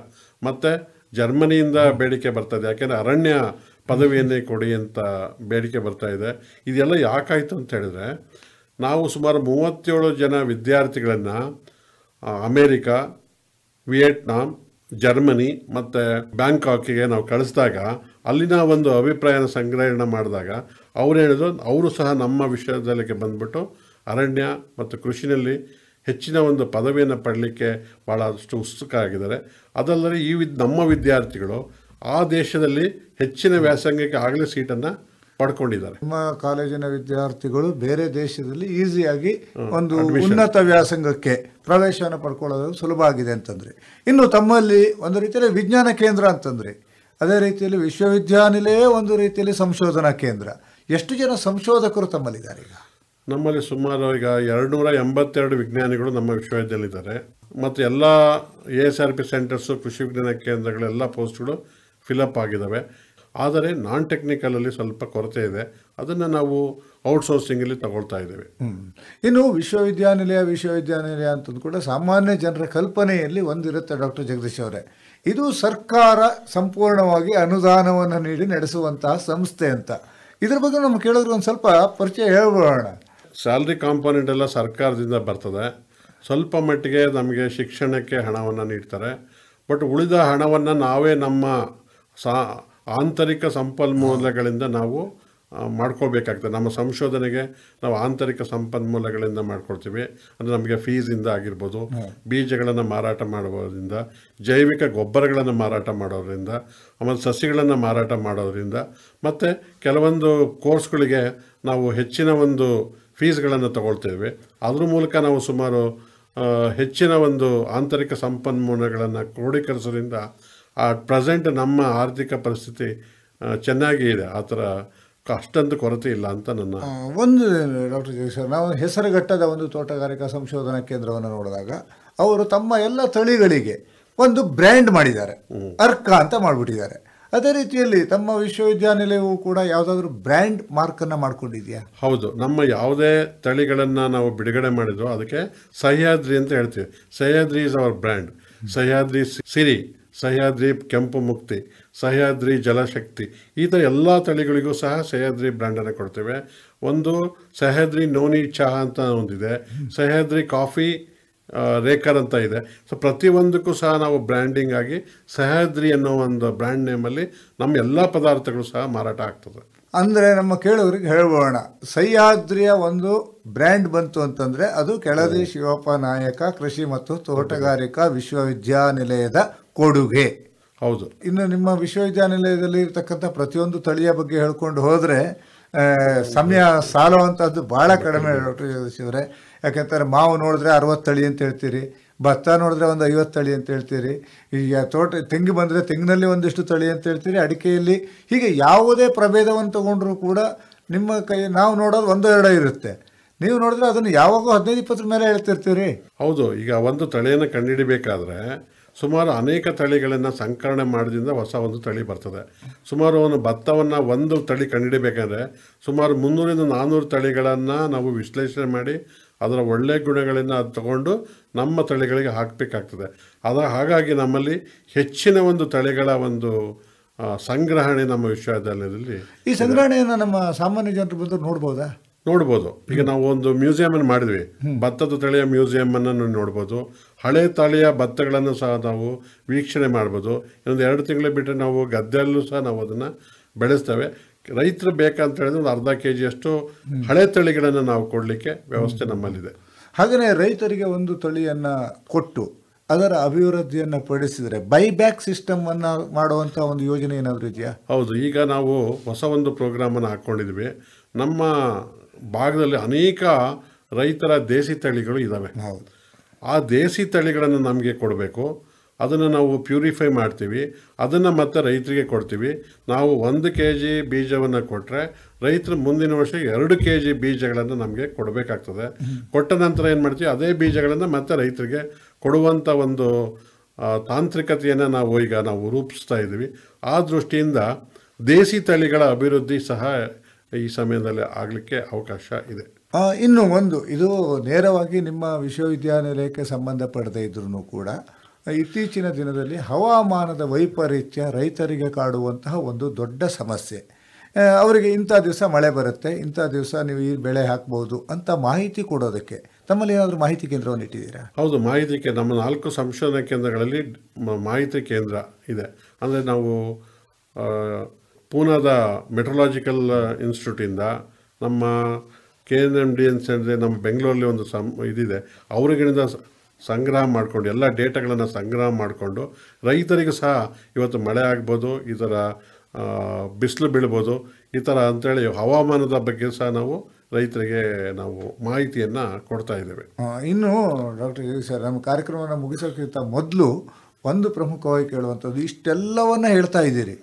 ಮತ್ತು ಜರ್ಮನಿಯಿಂದ ಬೇಡಿಕೆ ಬರ್ತಾ ಇದೆ. ಯಾಕೆಂದರೆ ಅರಣ್ಯ ಪದವಿಯನ್ನೇ ಕೊಡಿ ಅಂತ ಬೇಡಿಕೆ ಬರ್ತಾ ಇದೆ. ಇದೆಲ್ಲ ಯಾಕಾಯಿತು ಅಂತ ಹೇಳಿದ್ರೆ, ನಾವು ಸುಮಾರು 37 ಜನ ವಿದ್ಯಾರ್ಥಿಗಳನ್ನು ಅಮೇರಿಕಾ, ವಿಯೆಟ್ನಾಂ, ಜರ್ಮನಿ ಮತ್ತು ಬ್ಯಾಂಕಾಕಿಗೆ ನಾವು ಕಳಿಸಿದಾಗ ಅಲ್ಲಿನ ಒಂದು ಅಭಿಪ್ರಾಯನ ಸಂಗ್ರಹಣೆ ಮಾಡಿದಾಗ ಅವ್ರು ಹೇಳಿದ್ರು ಅವರು ಸಹ ನಮ್ಮ ವಿಶ್ವವಿದ್ಯಾಲಯಕ್ಕೆ ಬಂದ್ಬಿಟ್ಟು ಅರಣ್ಯ ಮತ್ತು ಕೃಷಿನಲ್ಲಿ ಹೆಚ್ಚಿನ ಒಂದು ಪದವಿಯನ್ನು ಪಡಲಿಕ್ಕೆ ಭಾಳಷ್ಟು ಉತ್ಸುಕ ಆಗಿದ್ದಾರೆ. ಅದಲ್ಲದೆ ನಮ್ಮ ವಿದ್ಯಾರ್ಥಿಗಳು ಆ ದೇಶದಲ್ಲಿ ಹೆಚ್ಚಿನ ವ್ಯಾಸಂಗಕ್ಕೆ ಆಗಲೇ ಸೀಟನ್ನು ಪಡ್ಕೊಂಡಿದ್ದಾರೆ. ನಿಮ್ಮ ಕಾಲೇಜಿನ ವಿದ್ಯಾರ್ಥಿಗಳು ಬೇರೆ ದೇಶದಲ್ಲಿ ಈಸಿಯಾಗಿ ಒಂದು ಉನ್ನತ ವ್ಯಾಸಂಗಕ್ಕೆ ಪ್ರವೇಶವನ್ನು ಪಡ್ಕೊಳ್ಳೋದು ಸುಲಭ ಆಗಿದೆ ಅಂತಂದ್ರೆ, ಇನ್ನು ತಮ್ಮಲ್ಲಿ ಒಂದು ರೀತಿಯಲ್ಲಿ ವಿಜ್ಞಾನ ಕೇಂದ್ರ ಅಂತಂದ್ರೆ, ಅದೇ ರೀತಿಯಲ್ಲಿ ವಿಶ್ವವಿದ್ಯಾನಿಲಯ ಒಂದು ರೀತಿಯಲ್ಲಿ ಸಂಶೋಧನಾ ಕೇಂದ್ರ. ಎಷ್ಟು ಜನ ಸಂಶೋಧಕರು ತಮ್ಮಲ್ಲಿದ್ದಾರೆ? ಈಗ ನಮ್ಮಲ್ಲಿ ಸುಮಾರು ಈಗ 282 ವಿಜ್ಞಾನಿಗಳು ನಮ್ಮ ವಿಶ್ವವಿದ್ಯಾಲಯದಲ್ಲಿದ್ದಾರೆ. ಮತ್ತು ಎಲ್ಲ ASRP ಸೆಂಟರ್ಸು, ಕೃಷಿ ವಿಜ್ಞಾನ ಕೇಂದ್ರಗಳೆಲ್ಲ ಪೋಸ್ಟ್ಗಳು ಫಿಲಪ್ ಆಗಿದ್ದಾವೆ. ಆದರೆ ನಾನ್ ಟೆಕ್ನಿಕಲಲ್ಲಿ ಸ್ವಲ್ಪ ಕೊರತೆ ಇದೆ. ಅದನ್ನು ನಾವು ಔಟ್ಸೋರ್ಸಿಂಗಲ್ಲಿ ತಗೊಳ್ತಾ ಇದ್ದೇವೆ. ಇನ್ನು ವಿಶ್ವವಿದ್ಯಾನಿಲಯ ಅಂತಂದು ಕೂಡ ಸಾಮಾನ್ಯ ಜನರ ಕಲ್ಪನೆಯಲ್ಲಿ ಒಂದಿರುತ್ತೆ ಡಾಕ್ಟರ್ ಜಗದೀಶ್ ಅವರೇ, ಇದು ಸರ್ಕಾರ ಸಂಪೂರ್ಣವಾಗಿ ಅನುದಾನವನ್ನು ನೀಡಿ ನಡೆಸುವಂತಹ ಸಂಸ್ಥೆ ಅಂತ. ಇದ್ರ ಬಗ್ಗೆ ನಮ್ಗೆ ಕೇಳಿದ್ರೆ ಒಂದು ಸ್ವಲ್ಪ ಪರಿಚಯ ಹೇಳ್ಬೋಣ. ಸ್ಯಾಲ್ರಿ ಕಾಂಪೋನೆಂಟ್ ಎಲ್ಲ ಸರ್ಕಾರದಿಂದ ಬರ್ತದೆ. ಸ್ವಲ್ಪ ಮಟ್ಟಿಗೆ ನಮಗೆ ಶಿಕ್ಷಣಕ್ಕೆ ಹಣವನ್ನು ನೀಡ್ತಾರೆ. ಬಟ್ ಉಳಿದ ಹಣವನ್ನು ನಾವೇ ನಮ್ಮ ಆಂತರಿಕ ಸಂಪನ್ಮೂಲಗಳಿಂದ ನಾವು ಮಾಡ್ಕೊಳ್ಬೇಕಾಗ್ತದೆ. ನಮ್ಮ ಸಂಶೋಧನೆಗೆ ನಾವು ಆಂತರಿಕ ಸಂಪನ್ಮೂಲಗಳಿಂದ ಮಾಡ್ಕೊಳ್ತೀವಿ. ಅಂದರೆ ನಮಗೆ ಫೀಸಿಂದ ಆಗಿರ್ಬೋದು, ಬೀಜಗಳನ್ನು ಮಾರಾಟ ಮಾಡೋದ್ರಿಂದ, ಜೈವಿಕ ಗೊಬ್ಬರಗಳನ್ನು ಮಾರಾಟ ಮಾಡೋದ್ರಿಂದ, ಆಮೇಲೆ ಸಸಿಗಳನ್ನು ಮಾರಾಟ ಮಾಡೋದ್ರಿಂದ, ಮತ್ತು ಕೆಲವೊಂದು ಕೋರ್ಸ್ಗಳಿಗೆ ನಾವು ಹೆಚ್ಚಿನ ಒಂದು ಫೀಸ್ಗಳನ್ನು ತಗೊಳ್ತೇವೆ. ಅದ್ರ ಮೂಲಕ ನಾವು ಸುಮಾರು ಹೆಚ್ಚಿನ ಒಂದು ಆಂತರಿಕ ಸಂಪನ್ಮೂಲಗಳನ್ನು ಕ್ರೋಢೀಕರಿಸೋದ್ರಿಂದ ಪ್ರೆಸೆಂಟ್ ನಮ್ಮ ಆರ್ಥಿಕ ಪರಿಸ್ಥಿತಿ ಚೆನ್ನಾಗಿ ಇದೆ. ಆ ಥರ ಅಷ್ಟೊಂದು ಕೊರತೆ ಇಲ್ಲ ಅಂತ ನನ್ನ ಒಂದು. ಡಾಕ್ಟರ್ ಜಗದೀಶ್, ನಾವು ಹೆಸರುಘಟ್ಟದ ಒಂದು ತೋಟಗಾರಿಕಾ ಸಂಶೋಧನಾ ಕೇಂದ್ರವನ್ನು ನೋಡಿದಾಗ ಅವರು ತಮ್ಮ ಎಲ್ಲ ತಳಿಗಳಿಗೆ ಒಂದು ಬ್ರ್ಯಾಂಡ್ ಮಾಡಿದ್ದಾರೆ, ಅರ್ಕ ಅಂತ ಮಾಡಿಬಿಟ್ಟಿದ್ದಾರೆ. ಅದೇ ರೀತಿಯಲ್ಲಿ ತಮ್ಮ ವಿಶ್ವವಿದ್ಯಾನಿಲಯವು ಕೂಡ ಯಾವುದಾದ್ರೂ ಬ್ರ್ಯಾಂಡ್ ಮಾರ್ಕನ್ನು ಮಾಡ್ಕೊಂಡಿದೆಯಾ? ಹೌದು, ನಮ್ಮ ಯಾವುದೇ ತಳಿಗಳನ್ನು ನಾವು ಬಿಡುಗಡೆ ಮಾಡಿದ್ರು ಅದಕ್ಕೆ ಸಹ್ಯಾದ್ರಿ ಅಂತ ಹೇಳ್ತೀವಿ. Sahyadri is our brand. Sahyadri Siri, Sahyadri Kempu Mukti, Sahyadri ಜಲಶಕ್ತಿ, ಈ ಥರ ಎಲ್ಲ ತಳಿಗಳಿಗೂ ಸಹ ಸಹ್ಯಾದ್ರಿ ಬ್ರ್ಯಾಂಡನ್ನು ಕೊಡ್ತೇವೆ. ಒಂದು ಸಹ್ಯಾದ್ರಿ ನೋನಿ ಚಹಾ ಅಂತ ಒಂದಿದೆ, ಸಹ್ಯಾದ್ರಿ ಕಾಫಿ ರೇಕರ್ ಅಂತ ಇದೆ. ಸೊ ಪ್ರತಿಯೊಂದಕ್ಕೂ ಸಹ ನಾವು ಬ್ರ್ಯಾಂಡಿಂಗ್ ಆಗಿ ಸಹ್ಯಾದ್ರಿ ಅನ್ನೋ ಒಂದು ಬ್ರ್ಯಾಂಡ್ ನೇಮಲ್ಲಿ ನಮ್ಮ ಎಲ್ಲ ಪದಾರ್ಥಗಳು ಸಹ ಮಾರಾಟ ಆಗ್ತದೆ. ಅಂದರೆ ನಮ್ಮ ಕೇಳೋರಿಗೆ ಹೇಳ್ಬೋಣ, ಸಹ್ಯಾದ್ರಿಯ ಒಂದು ಬ್ರ್ಯಾಂಡ್ ಬಂತು ಅಂತಂದರೆ ಅದು ಕೆಳದಿ ಶಿವಪ್ಪ ನಾಯಕ ಕೃಷಿ ಮತ್ತು ತೋಟಗಾರಿಕಾ ವಿಶ್ವವಿದ್ಯಾನಿಲಯದ ಕೊಡುಗೆ. ಹೌದು. ಇನ್ನು ನಿಮ್ಮ ವಿಶ್ವವಿದ್ಯಾನಿಲಯದಲ್ಲಿ ಇರ್ತಕ್ಕಂಥ ಪ್ರತಿಯೊಂದು ತಳಿಯ ಬಗ್ಗೆ ಹೇಳ್ಕೊಂಡು ಹೋದರೆ ಸಮಯ ಸಾಲುವಂಥದ್ದು ಭಾಳ ಕಡಿಮೆ ಡಾಕ್ಟರ್ ಜಗದೀಶ್ ಅವರೇ. ಯಾಕೆಂತಾರೆ ಮಾವು ನೋಡಿದ್ರೆ 60 ತಳಿ ಅಂತ ಹೇಳ್ತೀರಿ, ಭತ್ತ ನೋಡಿದ್ರೆ ಒಂದು 50 ತಳಿ ಅಂತ ಹೇಳ್ತೀರಿ, ಈಗ ತೆಂಗು ಬಂದರೆ ತೆಂಗಿನಲ್ಲಿ ಒಂದಿಷ್ಟು ತಳಿ ಅಂತ ಹೇಳ್ತೀರಿ, ಅಡಿಕೆಯಲ್ಲಿ, ಹೀಗೆ ಯಾವುದೇ ಪ್ರಭೇದವನ್ನು ತಗೊಂಡ್ರೂ ಕೂಡ ನಿಮ್ಮ ನಾವು ನೋಡೋದು 1-2 ಇರುತ್ತೆ. ನೀವು ನೋಡಿದ್ರೆ ಅದನ್ನು ಯಾವಾಗೂ 15-20 ಮೇಲೆ ಹೇಳ್ತಿರ್ತೀರಿ. ಹೌದು. ಈಗ ಒಂದು ತಳಿಯನ್ನು ಕಂಡುಹಿಡಿಬೇಕಾದ್ರೆ ಸುಮಾರು ಅನೇಕ ತಳಿಗಳನ್ನು ಸಂಕಲನ ಮಾಡೋದ್ರಿಂದ ಹೊಸ ಒಂದು ತಳಿ ಬರ್ತದೆ. ಸುಮಾರು ಒಂದು ಭತ್ತವನ್ನು ಒಂದು ತಳಿ ಕಂಡುಹಿಡಿಬೇಕಂದ್ರೆ ಸುಮಾರು 300-400 ತಳಿಗಳನ್ನು ನಾವು ವಿಶ್ಲೇಷಣೆ ಮಾಡಿ ಅದರ ಒಳ್ಳೆಯ ಗುಣಗಳನ್ನು ತಗೊಂಡು ನಮ್ಮ ತಳಿಗಳಿಗೆ ಹಾಕಬೇಕಾಗ್ತದೆ. ಹಾಗಾಗಿ ನಮ್ಮಲ್ಲಿ ಹೆಚ್ಚಿನ ಒಂದು ತಳಿಗಳ ಒಂದು ಸಂಗ್ರಹಣೆ ನಮ್ಮ ವಿಶ್ವವಿದ್ಯಾಲಯದಲ್ಲಿ. ಈ ಸಂಗ್ರಹಣೆಯನ್ನು ನಮ್ಮ ಸಾಮಾನ್ಯ ಜನರು ಬಂದು ನೋಡ್ಬೋದಾ? ನೋಡ್ಬೋದು. ಈಗ ನಾವು ಒಂದು ಮ್ಯೂಸಿಯಮನ್ನು ಮಾಡಿದ್ವಿ, ಭತ್ತದ ತಳಿಯ ಮ್ಯೂಸಿಯಮನ್ನು ನೋಡ್ಬೋದು. ಹಳೆ ತಳಿಯ ಭತ್ತಗಳನ್ನು ಸಹ ನಾವು ವೀಕ್ಷಣೆ ಮಾಡ್ಬೋದು. ಇನ್ನೊಂದು 2 ತಿಂಗಳು ಬಿಟ್ಟರೆ ನಾವು ಗದ್ದೆಯಲ್ಲೂ ಸಹ ನಾವು ಅದನ್ನು ಬೆಳೆಸ್ತೇವೆ. ರೈತರು ಬೇಕಂತ ಹೇಳಿದ್ರೆ ಒಂದು 1/2 kg ಹಳೆ ತಳಿಗಳನ್ನು ನಾವು ಕೊಡಲಿಕ್ಕೆ ವ್ಯವಸ್ಥೆ ನಮ್ಮಲ್ಲಿದೆ. ಹಾಗೆಯೇ ರೈತರಿಗೆ ಒಂದು ತಳಿಯನ್ನು ಕೊಟ್ಟು ಅದರ ಅಭಿವೃದ್ಧಿಯನ್ನು ಪಡಿಸಿದರೆ ಬೈಬ್ಯಾಕ್ ಸಿಸ್ಟಮನ್ನು ಮಾಡುವಂಥ ಒಂದು ಯೋಜನೆ ಏನಾದರೂ ಇದೆಯಾ? ಹೌದು. ಈಗ ನಾವು ಹೊಸ ಒಂದು ಪ್ರೋಗ್ರಾಮನ್ನು ಹಾಕ್ಕೊಂಡಿದ್ವಿ. ನಮ್ಮ ಭಾಗದಲ್ಲಿ ಅನೇಕ ರೈತರ ದೇಸಿ ತಳಿಗಳು ಇದ್ದಾವೆ. ಆ ದೇಸಿ ತಳಿಗಳನ್ನು ನಮಗೆ ಕೊಡಬೇಕು. ಅದನ್ನು ನಾವು ಪ್ಯೂರಿಫೈ ಮಾಡ್ತೀವಿ, ಅದನ್ನು ಮತ್ತೆ ರೈತರಿಗೆ ಕೊಡ್ತೀವಿ. ನಾವು 1 kg ಬೀಜವನ್ನು ಕೊಟ್ಟರೆ ರೈತರು ಮುಂದಿನ ವರ್ಷ 2 kg ಬೀಜಗಳನ್ನು ನಮಗೆ ಕೊಡಬೇಕಾಗ್ತದೆ. ಕೊಟ್ಟ ನಂತರ ಏನು ಮಾಡ್ತೀವಿ, ಅದೇ ಬೀಜಗಳನ್ನು ಮತ್ತೆ ರೈತರಿಗೆ ಕೊಡುವಂಥ ಒಂದು ತಾಂತ್ರಿಕತೆಯನ್ನು ನಾವು ರೂಪಿಸ್ತಾ ಇದ್ದೀವಿ. ಆ ದೃಷ್ಟಿಯಿಂದ ದೇಸಿ ತಳಿಗಳ ಅಭಿವೃದ್ಧಿ ಸಹ ಈ ಸಮಯದಲ್ಲಿ ಆಗಲಿಕ್ಕೆ ಅವಕಾಶ ಇದೆ. ಇನ್ನು ಒಂದು, ಇದು ನೇರವಾಗಿ ನಿಮ್ಮ ವಿಶ್ವವಿದ್ಯಾನಿಲಯಕ್ಕೆ ಸಂಬಂಧಪಡದೇ ಇದ್ರೂ ಕೂಡ ಇತ್ತೀಚಿನ ದಿನದಲ್ಲಿ ಹವಾಮಾನದ ವೈಪರೀತ್ಯ ರೈತರಿಗೆ ಕಾಡುವಂತಹ ಒಂದು ದೊಡ್ಡ ಸಮಸ್ಯೆ. ಅವರಿಗೆ ಇಂಥ ದಿವಸ ಮಳೆ ಬರುತ್ತೆ, ಇಂಥ ದಿವಸ ನೀವು ಈ ಬೆಳೆ ಹಾಕ್ಬೋದು ಅಂತ ಮಾಹಿತಿ ಕೊಡೋದಕ್ಕೆ ತಮ್ಮಲ್ಲಿ ಏನಾದರೂ ಮಾಹಿತಿ ಕೇಂದ್ರವನ್ನು ಇಟ್ಟಿದ್ದೀರಾ? ಹೌದು, ಮಾಹಿತಿ ನಮ್ಮ 4 ಸಂಶೋಧನಾ ಕೇಂದ್ರಗಳಲ್ಲಿ ಮಾಹಿತಿ ಕೇಂದ್ರ ಇದೆ. ಅಂದರೆ ನಾವು ಪೂನಾದ ಮೆಟ್ರಲಾಜಿಕಲ್ ಇನ್ಸ್ಟಿಟ್ಯೂಟಿಂದ ನಮ್ಮ KNMDNC ಅಂದರೆ ನಮ್ಮ ಬೆಂಗಳೂರಲ್ಲಿ ಒಂದು ಇದಿದೆ, ಅವರುಗಳಿಂದ ಸಂಗ್ರಹ ಮಾಡಿಕೊಂಡು ಎಲ್ಲ ಡೇಟಾಗಳನ್ನು ಸಂಗ್ರಹ ಮಾಡಿಕೊಂಡು ರೈತರಿಗೂ ಸಹ ಇವತ್ತು ಮಳೆ ಆಗ್ಬೋದು, ಈ ಥರ ಬಿಸಿಲು ಬೀಳ್ಬೋದು, ಈ ಥರ ಅಂಥೇಳಿ ಹವಾಮಾನದ ಬಗ್ಗೆ ಸಹ ನಾವು ರೈತರಿಗೆ ನಾವು ಮಾಹಿತಿಯನ್ನು ಕೊಡ್ತಾ ಇದ್ದೇವೆ. ಇನ್ನು ಡಾಕ್ಟರ್ ಜಗದೀಶ್ ಸರ್, ನಮ್ಮ ಕಾರ್ಯಕ್ರಮವನ್ನು ಮುಗಿಸೋಕ್ಕಿಂತ ಮೊದಲು ಒಂದು ಪ್ರಮುಖವಾಗಿ ಕೇಳುವಂಥದ್ದು, ಇಷ್ಟೆಲ್ಲವನ್ನ ಹೇಳ್ತಾ ಇದ್ದೀರಿ,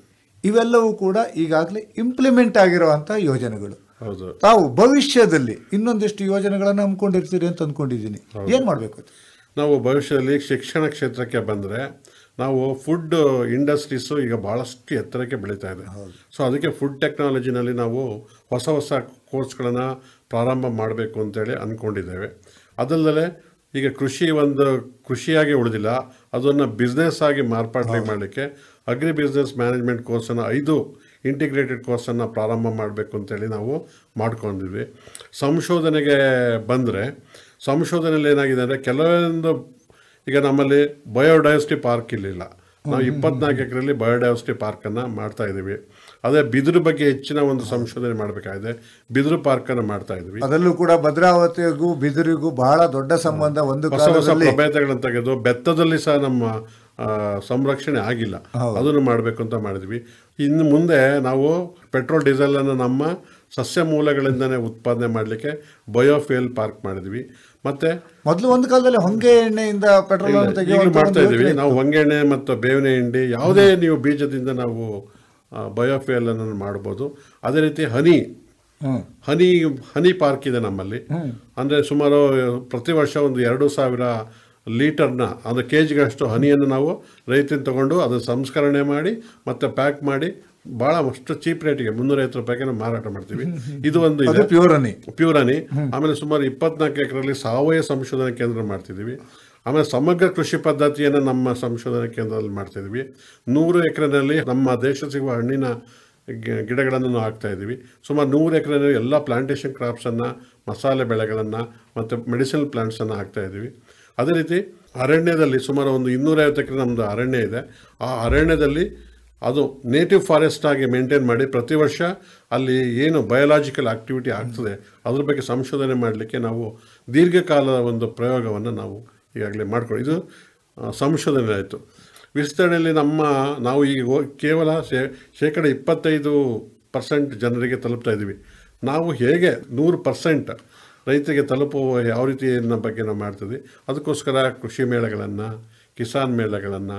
ಇವೆಲ್ಲವೂ ಕೂಡ ಈಗಾಗಲೇ ಇಂಪ್ಲಿಮೆಂಟ್ ಆಗಿರುವಂಥ ಯೋಜನೆಗಳು. ಹೌದು. ತಾವು ಭವಿಷ್ಯದಲ್ಲಿ ಇನ್ನೊಂದಿಷ್ಟು ಯೋಜನೆಗಳನ್ನು ಹಮ್ಮಿಕೊಂಡಿರ್ತೀರಿ ಅಂತ ಅಂದ್ಕೊಂಡಿದ್ದೀನಿ. ಏನು ಮಾಡಬೇಕು? ನಾವು ಭವಿಷ್ಯದಲ್ಲಿ ಶಿಕ್ಷಣ ಕ್ಷೇತ್ರಕ್ಕೆ ಬಂದರೆ ನಾವು ಫುಡ್ ಇಂಡಸ್ಟ್ರೀಸು ಈಗ ಭಾಳಷ್ಟು ಎತ್ತರಕ್ಕೆ ಬೆಳೀತಾ ಇದೆ. ಸೊ ಅದಕ್ಕೆ ಫುಡ್ ಟೆಕ್ನಾಲಜಿನಲ್ಲಿ ನಾವು ಹೊಸ ಹೊಸ ಕೋರ್ಸ್ಗಳನ್ನು ಪ್ರಾರಂಭ ಮಾಡಬೇಕು ಅಂತೇಳಿ ಅಂದ್ಕೊಂಡಿದ್ದೇವೆ. ಅದಲ್ಲದೆ ಈಗ ಕೃಷಿಯಾಗಿ ಉಳಿದಿಲ್ಲ, ಅದನ್ನು ಬಿಸ್ನೆಸ್ ಆಗಿ ಮಾರ್ಪಾಟ್ಲಿಗೆ ಮಾಡಲಿಕ್ಕೆ ಅಗ್ರಿ ಬಿಸ್ನೆಸ್ ಮ್ಯಾನೇಜ್ಮೆಂಟ್ ಕೋರ್ಸನ್ನು 5 ಇಂಟಿಗ್ರೇಟೆಡ್ ಕೋರ್ಸನ್ನು ಪ್ರಾರಂಭ ಮಾಡಬೇಕು ಅಂತೇಳಿ ನಾವು ಮಾಡ್ಕೊಂಡಿದ್ವಿ. ಸಂಶೋಧನೆಗೆ ಬಂದರೆ ಸಂಶೋಧನೆಯಲ್ಲಿ ಏನಾಗಿದೆ ಅಂದರೆ, ಕೆಲವೊಂದು ಈಗ ನಮ್ಮಲ್ಲಿ ಬಯೋಡೈವರ್ಸಿಟಿ ಪಾರ್ಕ್ ಇರಲಿಲ್ಲ, ನಾವು 24 ಎಕರೆಯಲ್ಲಿ ಬಯೋಡೈವರ್ಸಿಟಿ ಪಾರ್ಕನ್ನು ಮಾಡ್ತಾ ಇದ್ದೀವಿ. ಅದೇ ಬಿದಿರು ಬಗ್ಗೆ ಹೆಚ್ಚಿನ ಒಂದು ಸಂಶೋಧನೆ ಮಾಡಬೇಕಾಗಿದೆ, ಬಿದಿರು ಪಾರ್ಕನ್ನು ಮಾಡ್ತಾ ಇದ್ವಿ. ಅದರಲ್ಲೂ ಕೂಡ ಭದ್ರಾವತಿಗೂ ಬಿದಿರಿಗೂ ಬಹಳ ದೊಡ್ಡ ಸಂಬಂಧ. ಒಂದು ಹೊಸ ಹೊಸ ಪ್ರಭೇದಗಳನ್ನು ತೆಗೆದು ಬೆತ್ತದಲ್ಲಿ ಸಹ ನಮ್ಮ ಸಂರಕ್ಷಣೆ ಆಗಿಲ್ಲ, ಅದನ್ನು ಮಾಡಬೇಕು ಅಂತ ಮಾಡಿದ್ವಿ. ಇನ್ನು ಮುಂದೆ ನಾವು ಪೆಟ್ರೋಲ್ ಡೀಸೆಲನ್ನು ನಮ್ಮ ಸಸ್ಯ ಮೂಲಗಳಿಂದನೇ ಉತ್ಪಾದನೆ ಮಾಡಲಿಕ್ಕೆ ಬಯೋಫ್ಯೂಯಲ್ ಪಾರ್ಕ್ ಮಾಡಿದ್ವಿ. ಮತ್ತೆ ಮೊದಲು ಒಂದು ಕಾಲದಲ್ಲಿ ಹೊಂಗೆ ಎಣ್ಣೆಯಿಂದ ಪೆಟ್ರೋಲ್ ಮಾಡ್ತಾ ಇದ್ವಿ ನಾವು. ಹೊಂಗೆ ಎಣ್ಣೆ ಮತ್ತು ಬೇವಿನ ಹಿಂಡಿ, ಯಾವುದೇ ನೀವು ಬೀಜದಿಂದ ನಾವು ಬಯೋಫ್ಯೂಯಲ್ ಅನ್ನು ಮಾಡ್ಬೋದು. ಅದೇ ರೀತಿ ಹನಿ ಪಾರ್ಕ್ ಇದೆ ನಮ್ಮಲ್ಲಿ. ಅಂದರೆ ಸುಮಾರು ಪ್ರತಿ ವರ್ಷ ಒಂದು 2,000 ಲೀಟರ್ನ, ಅದು ಕೆಜಿಗಳಷ್ಟು ಹನಿಯನ್ನು ನಾವು ರೈತರಿಂದ ತಗೊಂಡು ಅದನ್ನು ಸಂಸ್ಕರಣೆ ಮಾಡಿ ಮತ್ತು ಪ್ಯಾಕ್ ಮಾಡಿ ಭಾಳ ಅಷ್ಟು ಚೀಪ್ ರೇಟಿಗೆ 350 ರೂಪಾಯಿಗೆ ನಾವು ಮಾರಾಟ ಮಾಡ್ತೀವಿ. ಇದು ಒಂದು ಇದೆ, ಪ್ಯೂರ್ ಹನಿ. ಆಮೇಲೆ ಸುಮಾರು 24 ಎಕರೆಯಲ್ಲಿ ಸಾವಯವ ಸಂಶೋಧನಾ ಕೇಂದ್ರ ಮಾಡ್ತಿದ್ದೀವಿ. ಆಮೇಲೆ ಸಮಗ್ರ ಕೃಷಿ ಪದ್ಧತಿಯನ್ನು ನಮ್ಮ ಸಂಶೋಧನಾ ಕೇಂದ್ರದಲ್ಲಿ ಮಾಡ್ತಾಯಿದ್ವಿ. 100 ಎಕರೆನಲ್ಲಿ ನಮ್ಮ ದೇಶ ಸಿಗುವ ಹಣ್ಣಿನ ಗಿಡಗಳನ್ನು ನಾವು ಹಾಕ್ತಾ ಇದ್ದೀವಿ. ಸುಮಾರು 100 ಎಕರೆನಲ್ಲಿ ಎಲ್ಲ ಪ್ಲಾಂಟೇಶನ್ ಕ್ರಾಪ್ಸನ್ನು, ಮಸಾಲೆ ಬೆಳೆಗಳನ್ನು ಮತ್ತು ಮೆಡಿಸಿನಲ್ ಪ್ಲಾಂಟ್ಸನ್ನು ಹಾಕ್ತಾ ಇದ್ದೀವಿ. ಅದೇ ರೀತಿ ಅರಣ್ಯದಲ್ಲಿ ಸುಮಾರು ಒಂದು 250 ಎಕರೆ ನಮ್ಮದು ಅರಣ್ಯ ಇದೆ. ಆ ಅರಣ್ಯದಲ್ಲಿ ಅದು ನೇಟಿವ್ ಫಾರೆಸ್ಟ್ ಆಗಿ ಮೇಂಟೈನ್ ಮಾಡಿ ಪ್ರತಿ ವರ್ಷ ಅಲ್ಲಿ ಏನು ಬಯೋಲಾಜಿಕಲ್ ಆಕ್ಟಿವಿಟಿ ಆಗ್ತದೆ ಅದ್ರ ಬಗ್ಗೆ ಸಂಶೋಧನೆ ಮಾಡಲಿಕ್ಕೆ ನಾವು ದೀರ್ಘಕಾಲದ ಒಂದು ಪ್ರಯೋಗವನ್ನು ನಾವು ಈಗಾಗಲೇ ಮಾಡ್ಕೊಳ್ಳಿ. ಇದು ಸಂಶೋಧನೆ ಆಯಿತು. ವಿಸ್ತರಣೆಯಲ್ಲಿ ನಾವು ಈಗ ಕೇವಲ ಶೇಕಡ 25% ಜನರಿಗೆ ತಲುಪ್ತಾ ಇದ್ದೀವಿ. ನಾವು ಹೇಗೆ 100% ರೈತರಿಗೆ ತಲುಪುವ ಯಾವ ರೀತಿ ಅನ್ನೋ ಬಗ್ಗೆ ನಾವು ಮಾಡ್ತೀವಿ. ಅದಕ್ಕೋಸ್ಕರ ಕೃಷಿ ಮೇಳಗಳನ್ನು, ಕಿಸಾನ್ ಮೇಳಗಳನ್ನು,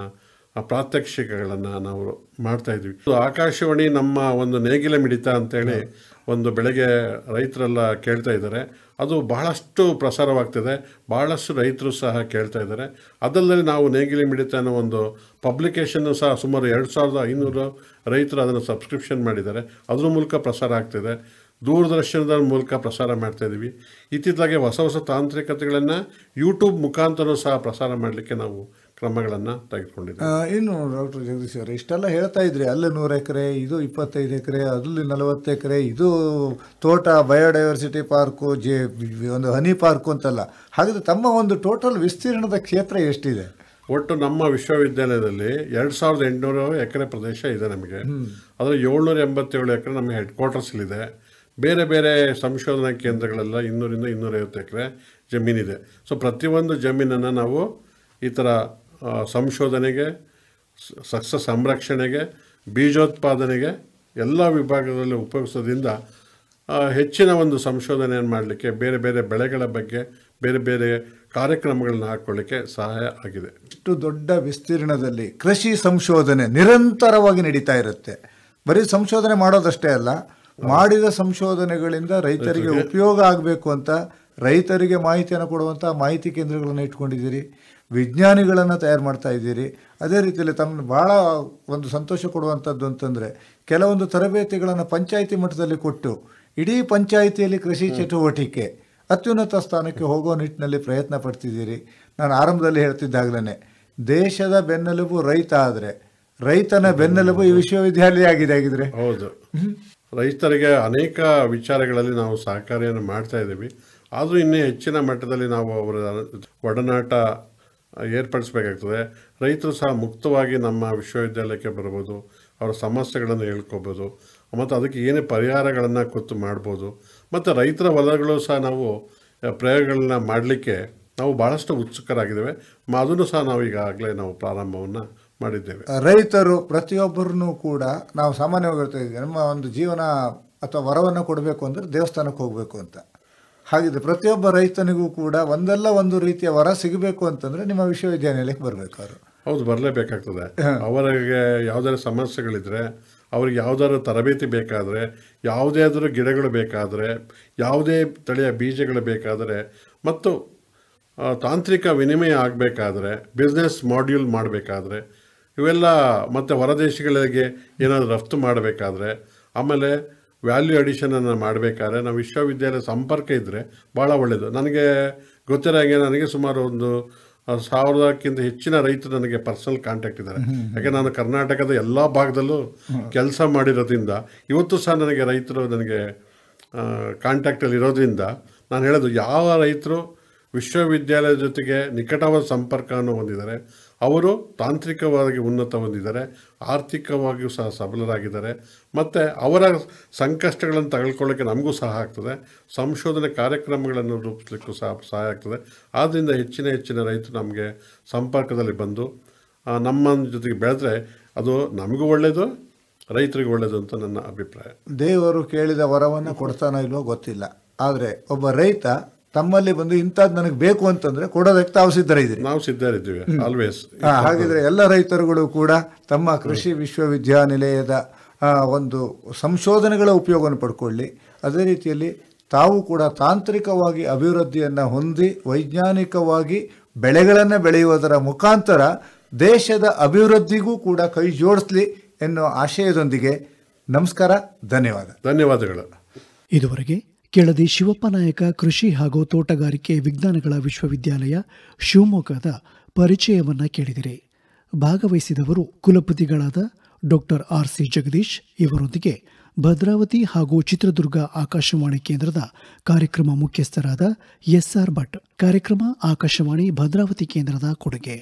ಪ್ರಾತ್ಯಕ್ಷಿಕೆಗಳನ್ನು ನಾವು ಮಾಡ್ತಾಯಿದ್ವಿ. ಆಕಾಶವಾಣಿ ನಮ್ಮ ಒಂದು ನೇಗಿಲ ಮಿಡಿತ ಅಂತೇಳಿ ಒಂದು ಬೆಳಗ್ಗೆ ರೈತರೆಲ್ಲ ಕೇಳ್ತಾ ಇದ್ದಾರೆ. ಅದು ಬಹಳಷ್ಟು ಪ್ರಸಾರವಾಗ್ತಿದೆ, ಭಾಳಷ್ಟು ರೈತರು ಸಹ ಕೇಳ್ತಾ ಇದ್ದಾರೆ. ಅದಲ್ಲದೆ ನಾವು ನೇಗಿಲ ಮಿಡಿತ ಅನ್ನೋ ಒಂದು ಪಬ್ಲಿಕೇಶನ್ನು ಸಹ ಸುಮಾರು 2,500 ರೈತರು ಅದನ್ನು ಸಬ್ಸ್ಕ್ರಿಪ್ಷನ್ ಮಾಡಿದ್ದಾರೆ. ಅದ್ರ ಮೂಲಕ ಪ್ರಸಾರ ಆಗ್ತಿದೆ. ದೂರದರ್ಶನದ ಮೂಲಕ ಪ್ರಸಾರ ಮಾಡ್ತಾಯಿದ್ದೀವಿ. ಇತ್ತಿತ್ತಲಾಗೆ ಹೊಸ ಹೊಸ ತಾಂತ್ರಿಕತೆಗಳನ್ನು ಯೂಟ್ಯೂಬ್ ಮುಖಾಂತರ ಸಹ ಪ್ರಸಾರ ಮಾಡಲಿಕ್ಕೆ ನಾವು ಕ್ರಮಗಳನ್ನು ತೆಗೆದುಕೊಂಡಿದ್ದೀವಿ. ಇನ್ನು ಡಾಕ್ಟರ್ ಜಗದೀಶ್ ಅವರೇ, ಇಷ್ಟೆಲ್ಲ ಹೇಳ್ತಾ ಇದ್ರಿ, ಅಲ್ಲೇ 100 ಎಕರೆ, ಇದು 25 ಎಕರೆ, ಅದಲ್ಲಿ 40 ಎಕರೆ, ಇದು ತೋಟ, ಬಯೋಡೈವರ್ಸಿಟಿ ಪಾರ್ಕು, ಒಂದು ಹನಿ ಪಾರ್ಕು ಅಂತಲ್ಲ. ಹಾಗಾದರೆ ತಮ್ಮ ಒಂದು ಟೋಟಲ್ ವಿಸ್ತೀರ್ಣದ ಕ್ಷೇತ್ರ ಎಷ್ಟಿದೆ? ಒಟ್ಟು ನಮ್ಮ ವಿಶ್ವವಿದ್ಯಾಲಯದಲ್ಲಿ 2,800 ಎಕರೆ ಪ್ರದೇಶ ಇದೆ ನಮಗೆ. ಅದರ 787 ಎಕರೆ ನಮ್ಮ ಹೆಡ್ ಕ್ವಾರ್ಟರ್ಸಲ್ಲಿದೆ. ಬೇರೆ ಬೇರೆ ಸಂಶೋಧನಾ ಕೇಂದ್ರಗಳೆಲ್ಲ 200-250 ಎಕರೆ ಜಮೀನಿದೆ. ಸೊ ಪ್ರತಿಯೊಂದು ಜಮೀನನ್ನು ನಾವು ಈ ಥರ ಸಂಶೋಧನೆಗೆ, ಸಸ್ಯ ಸಂರಕ್ಷಣೆಗೆ, ಬೀಜೋತ್ಪಾದನೆಗೆ ಎಲ್ಲ ವಿಭಾಗದಲ್ಲಿ ಉಪಯೋಗಿಸೋದ್ರಿಂದ ಹೆಚ್ಚಿನ ಒಂದು ಸಂಶೋಧನೆಯನ್ನು ಮಾಡಲಿಕ್ಕೆ, ಬೇರೆ ಬೇರೆ ಬೆಳೆಗಳ ಬಗ್ಗೆ ಬೇರೆ ಬೇರೆ ಕಾರ್ಯಕ್ರಮಗಳನ್ನ ಹಾಕ್ಕೊಳ್ಳಿಕ್ಕೆ ಸಹಾಯ ಆಗಿದೆ. ಇಷ್ಟು ದೊಡ್ಡ ವಿಸ್ತೀರ್ಣದಲ್ಲಿ ಕೃಷಿ ಸಂಶೋಧನೆ ನಿರಂತರವಾಗಿ ನಡೀತಾ ಇರುತ್ತೆ. ಬರೀ ಸಂಶೋಧನೆ ಮಾಡೋದಷ್ಟೇ ಅಲ್ಲ, ಮಾಡಿದ ಸಂಶೋಧನೆಗಳಿಂದ ರೈತರಿಗೆ ಉಪಯೋಗ ಆಗಬೇಕು ಅಂತ ರೈತರಿಗೆ ಮಾಹಿತಿಯನ್ನು ಕೊಡುವಂಥ ಮಾಹಿತಿ ಕೇಂದ್ರಗಳನ್ನು ಇಟ್ಕೊಂಡಿದ್ದೀರಿ, ವಿಜ್ಞಾನಿಗಳನ್ನು ತಯಾರು ಮಾಡ್ತಾ ಇದ್ದೀರಿ. ಅದೇ ರೀತಿಯಲ್ಲಿ ತಮ್ಮ ಭಾಳ ಒಂದು ಸಂತೋಷ ಕೊಡುವಂಥದ್ದು ಅಂತಂದರೆ, ಕೆಲವೊಂದು ತರಬೇತಿಗಳನ್ನು ಪಂಚಾಯಿತಿ ಮಟ್ಟದಲ್ಲಿ ಕೊಟ್ಟು ಇಡೀ ಪಂಚಾಯಿತಿಯಲ್ಲಿ ಕೃಷಿ ಚಟುವಟಿಕೆ ಅತ್ಯುನ್ನತ ಸ್ಥಾನಕ್ಕೆ ಹೋಗೋ ನಿಟ್ಟಿನಲ್ಲಿ ಪ್ರಯತ್ನ ಪಡ್ತಿದ್ದೀರಿ. ನಾನು ಆರಂಭದಲ್ಲಿ ಹೇಳ್ತಿದ್ದಾಗಲೇ ದೇಶದ ಬೆನ್ನೆಲುಬು ರೈತ ಆದರೆ ರೈತನ ಬೆನ್ನೆಲುಬು ಈ ವಿಶ್ವವಿದ್ಯಾಲಯ ಆಗಿದ್ರೆ. ಹೌದು, ರೈತರಿಗೆ ಅನೇಕ ವಿಚಾರಗಳಲ್ಲಿ ನಾವು ಸಹಕಾರಿಯನ್ನು ಮಾಡ್ತಾ ಇದ್ದೀವಿ. ಆದರೂ ಇನ್ನೂ ಹೆಚ್ಚಿನ ಮಟ್ಟದಲ್ಲಿ ನಾವು ಅವರ ಒಡನಾಟ ಏರ್ಪಡಿಸಬೇಕಾಗ್ತದೆ. ರೈತರು ಸಹ ಮುಕ್ತವಾಗಿ ನಮ್ಮ ವಿಶ್ವವಿದ್ಯಾಲಯಕ್ಕೆ ಬರ್ಬೋದು, ಅವರ ಸಮಸ್ಯೆಗಳನ್ನು ಹೇಳ್ಕೊಬೋದು, ಮತ್ತು ಅದಕ್ಕೆ ಏನೇ ಪರಿಹಾರಗಳನ್ನು ಕೂತು ಮಾಡ್ಬೋದು. ಮತ್ತು ರೈತರ ಹೊಲಗಳು ಸಹ ನಾವು ಪ್ರಯೋಗಗಳನ್ನ ಮಾಡಲಿಕ್ಕೆ ನಾವು ಭಾಳಷ್ಟು ಉತ್ಸುಕರಾಗಿದ್ದೇವೆ. ಅದನ್ನು ಸಹ ನಾವು ಈಗಾಗಲೇ ನಾವು ಪ್ರಾರಂಭವನ್ನು ಮಾಡಿದ್ದೇವೆ. ರೈತರು ಪ್ರತಿಯೊಬ್ಬರನ್ನು ಕೂಡ ನಾವು ಸಾಮಾನ್ಯವಾಗಿ ಹೇಳ್ತಾ ಇದ್ದೀವಿ, ನಮ್ಮ ಒಂದು ಜೀವನ ಅಥವಾ ವರವನ್ನು ಕೊಡಬೇಕು ಅಂದರೆ ದೇವಸ್ಥಾನಕ್ಕೆ ಹೋಗಬೇಕು ಅಂತ. ಹಾಗಿದ್ರೆ ಪ್ರತಿಯೊಬ್ಬ ರೈತನಿಗೂ ಕೂಡ ಒಂದಲ್ಲ ಒಂದು ರೀತಿಯ ವರ ಸಿಗಬೇಕು ಅಂತಂದರೆ ನಿಮ್ಮ ವಿಶ್ವವಿದ್ಯಾನಿಲಯಕ್ಕೆ ಬರಬೇಕು ಅವರು. ಹೌದು, ಬರಲೇಬೇಕಾಗ್ತದೆ. ಅವರಿಗೆ ಯಾವುದಾದ್ರು ಸಮಸ್ಯೆಗಳಿದ್ರೆ, ಅವ್ರಿಗೆ ಯಾವುದಾದ್ರು ತರಬೇತಿ ಬೇಕಾದರೆ, ಯಾವುದೇ ಆದರೂ ಗಿಡಗಳು ಬೇಕಾದರೆ, ಯಾವುದೇ ತಳಿಯ ಬೀಜಗಳು ಬೇಕಾದರೆ, ಮತ್ತು ತಾಂತ್ರಿಕ ವಿನಿಮಯ ಆಗಬೇಕಾದ್ರೆ, ಬಿಸ್ನೆಸ್ ಮಾಡ್ಯೂಲ್ ಮಾಡಬೇಕಾದ್ರೆ, ಇವೆಲ್ಲ, ಮತ್ತು ಹೊರದೇಶಗಳಿಗೆ ಏನಾದರೂ ರಫ್ತು ಮಾಡಬೇಕಾದ್ರೆ, ಆಮೇಲೆ ವ್ಯಾಲ್ಯೂ ಅಡಿಷನನ್ನು ಮಾಡಬೇಕಾದ್ರೆ ನಾವು ವಿಶ್ವವಿದ್ಯಾಲಯ ಸಂಪರ್ಕ ಇದ್ದರೆ ಭಾಳ ಒಳ್ಳೆಯದು. ನನಗೆ ಗೊತ್ತಿರೋ ಹಾಗೆ ನನಗೆ ಸುಮಾರು ಒಂದು 1000ಕ್ಕಿಂತ ಹೆಚ್ಚಿನ ರೈತರು ನನಗೆ ಪರ್ಸನಲ್ ಕಾಂಟ್ಯಾಕ್ಟ್ ಇದ್ದಾರೆ. ಯಾಕೆ ನಾನು ಕರ್ನಾಟಕದ ಎಲ್ಲ ಭಾಗದಲ್ಲೂ ಕೆಲಸ ಮಾಡಿರೋದ್ರಿಂದ ಇವತ್ತು ಸಹ ನನಗೆ ರೈತರು ನನಗೆ ಕಾಂಟ್ಯಾಕ್ಟಲ್ಲಿ ಇರೋದ್ರಿಂದ ನಾನು ಹೇಳೋದು, ಯಾವ ರೈತರು ವಿಶ್ವವಿದ್ಯಾಲಯದ ಜೊತೆಗೆ ನಿಕಟವಾದ ಸಂಪರ್ಕವನ್ನು ಹೊಂದಿದ್ದಾರೆ, ಅವರು ತಾಂತ್ರಿಕವಾಗಿ ಉನ್ನತ ಹೊಂದಿದ್ದಾರೆ, ಆರ್ಥಿಕವಾಗಿಯೂ ಸಹ ಸಬಲರಾಗಿದ್ದಾರೆ, ಮತ್ತು ಅವರ ಸಂಕಷ್ಟಗಳನ್ನು ತಗೊಳ್ಕೊಳ್ಳೋಕ್ಕೆ ನಮಗೂ ಸಹ ಆಗ್ತದೆ, ಸಂಶೋಧನೆ ಕಾರ್ಯಕ್ರಮಗಳನ್ನು ರೂಪಿಸಲಿಕ್ಕೂ ಸಹ ಸಹಾಯ ಆಗ್ತದೆ. ಆದ್ದರಿಂದ ಹೆಚ್ಚಿನ ರೈತರು ನಮಗೆ ಸಂಪರ್ಕದಲ್ಲಿ ಬಂದು ನಮ್ಮ ಜೊತೆಗೆ ಬೆಳೆದ್ರೆ ಅದು ನಮಗೂ ಒಳ್ಳೆಯದು, ರೈತರಿಗೆ ಒಳ್ಳೆಯದು ಅಂತ ನನ್ನ ಅಭಿಪ್ರಾಯ. ದೇವರು ಕೇಳಿದ ವರವನ್ನು ಕೊಡ್ತಾನೋ ಇಲ್ವೋ ಗೊತ್ತಿಲ್ಲ, ಆದರೆ ಒಬ್ಬ ರೈತ ತಮ್ಮಲ್ಲಿ ಬಂದು ಇಂಥದ್ದು ನನಗೆ ಬೇಕು ಅಂತಂದರೆ ಕೊಡೋದಕ್ಕೆ ತಾವು ಸಿದ್ಧರಿದ್ದೀರಿ. ನಾವು ಸಿದ್ಧರಿದ್ದೀವಿ ಆಲ್ವೇಸ್. ಹಾಗಿದ್ರೆ ಎಲ್ಲ ರೈತರುಗಳು ಕೂಡ ತಮ್ಮ ಕೃಷಿ ವಿಶ್ವವಿದ್ಯಾನಿಲಯದ ಒಂದು ಸಂಶೋಧನೆಗಳ ಉಪಯೋಗವನ್ನು ಪಡ್ಕೊಳ್ಳಿ. ಅದೇ ರೀತಿಯಲ್ಲಿ ತಾವು ಕೂಡ ತಾಂತ್ರಿಕವಾಗಿ ಅಭಿವೃದ್ಧಿಯನ್ನು ಹೊಂದಿ ವೈಜ್ಞಾನಿಕವಾಗಿ ಬೆಳೆಗಳನ್ನು ಬೆಳೆಯುವುದರ ಮುಖಾಂತರ ದೇಶದ ಅಭಿವೃದ್ಧಿಗೂ ಕೂಡ ಕೈ ಜೋಡಿಸಲಿ ಎನ್ನುವ ಆಶಯದೊಂದಿಗೆ ನಮಸ್ಕಾರ, ಧನ್ಯವಾದಗಳು. ಇದುವರೆಗೆ ಕೆಳದಿ ಶಿವಪ್ಪ ನಾಯಕ ಕೃಷಿ ಹಾಗೂ ತೋಟಗಾರಿಕೆ ವಿಜ್ಞಾನಗಳ ವಿಶ್ವವಿದ್ಯಾಲಯ ಶಿವಮೊಗ್ಗದ ಪರಿಚಯವನ್ನ ಕೇಳಿದಿರಿ. ಭಾಗವಹಿಸಿದವರು ಕುಲಪತಿಗಳಾದ ಡಾಕ್ಟರ್ RC ಜಗದೀಶ್. ಇವರೊಂದಿಗೆ ಭದ್ರಾವತಿ ಹಾಗೂ ಚಿತ್ರದುರ್ಗ ಆಕಾಶವಾಣಿ ಕೇಂದ್ರದ ಕಾರ್ಯಕ್ರಮ ಮುಖ್ಯಸ್ಥರಾದ SR ಭಟ್. ಕಾರ್ಯಕ್ರಮ ಆಕಾಶವಾಣಿ ಭದ್ರಾವತಿ ಕೇಂದ್ರದ ಕೊಡುಗೆ.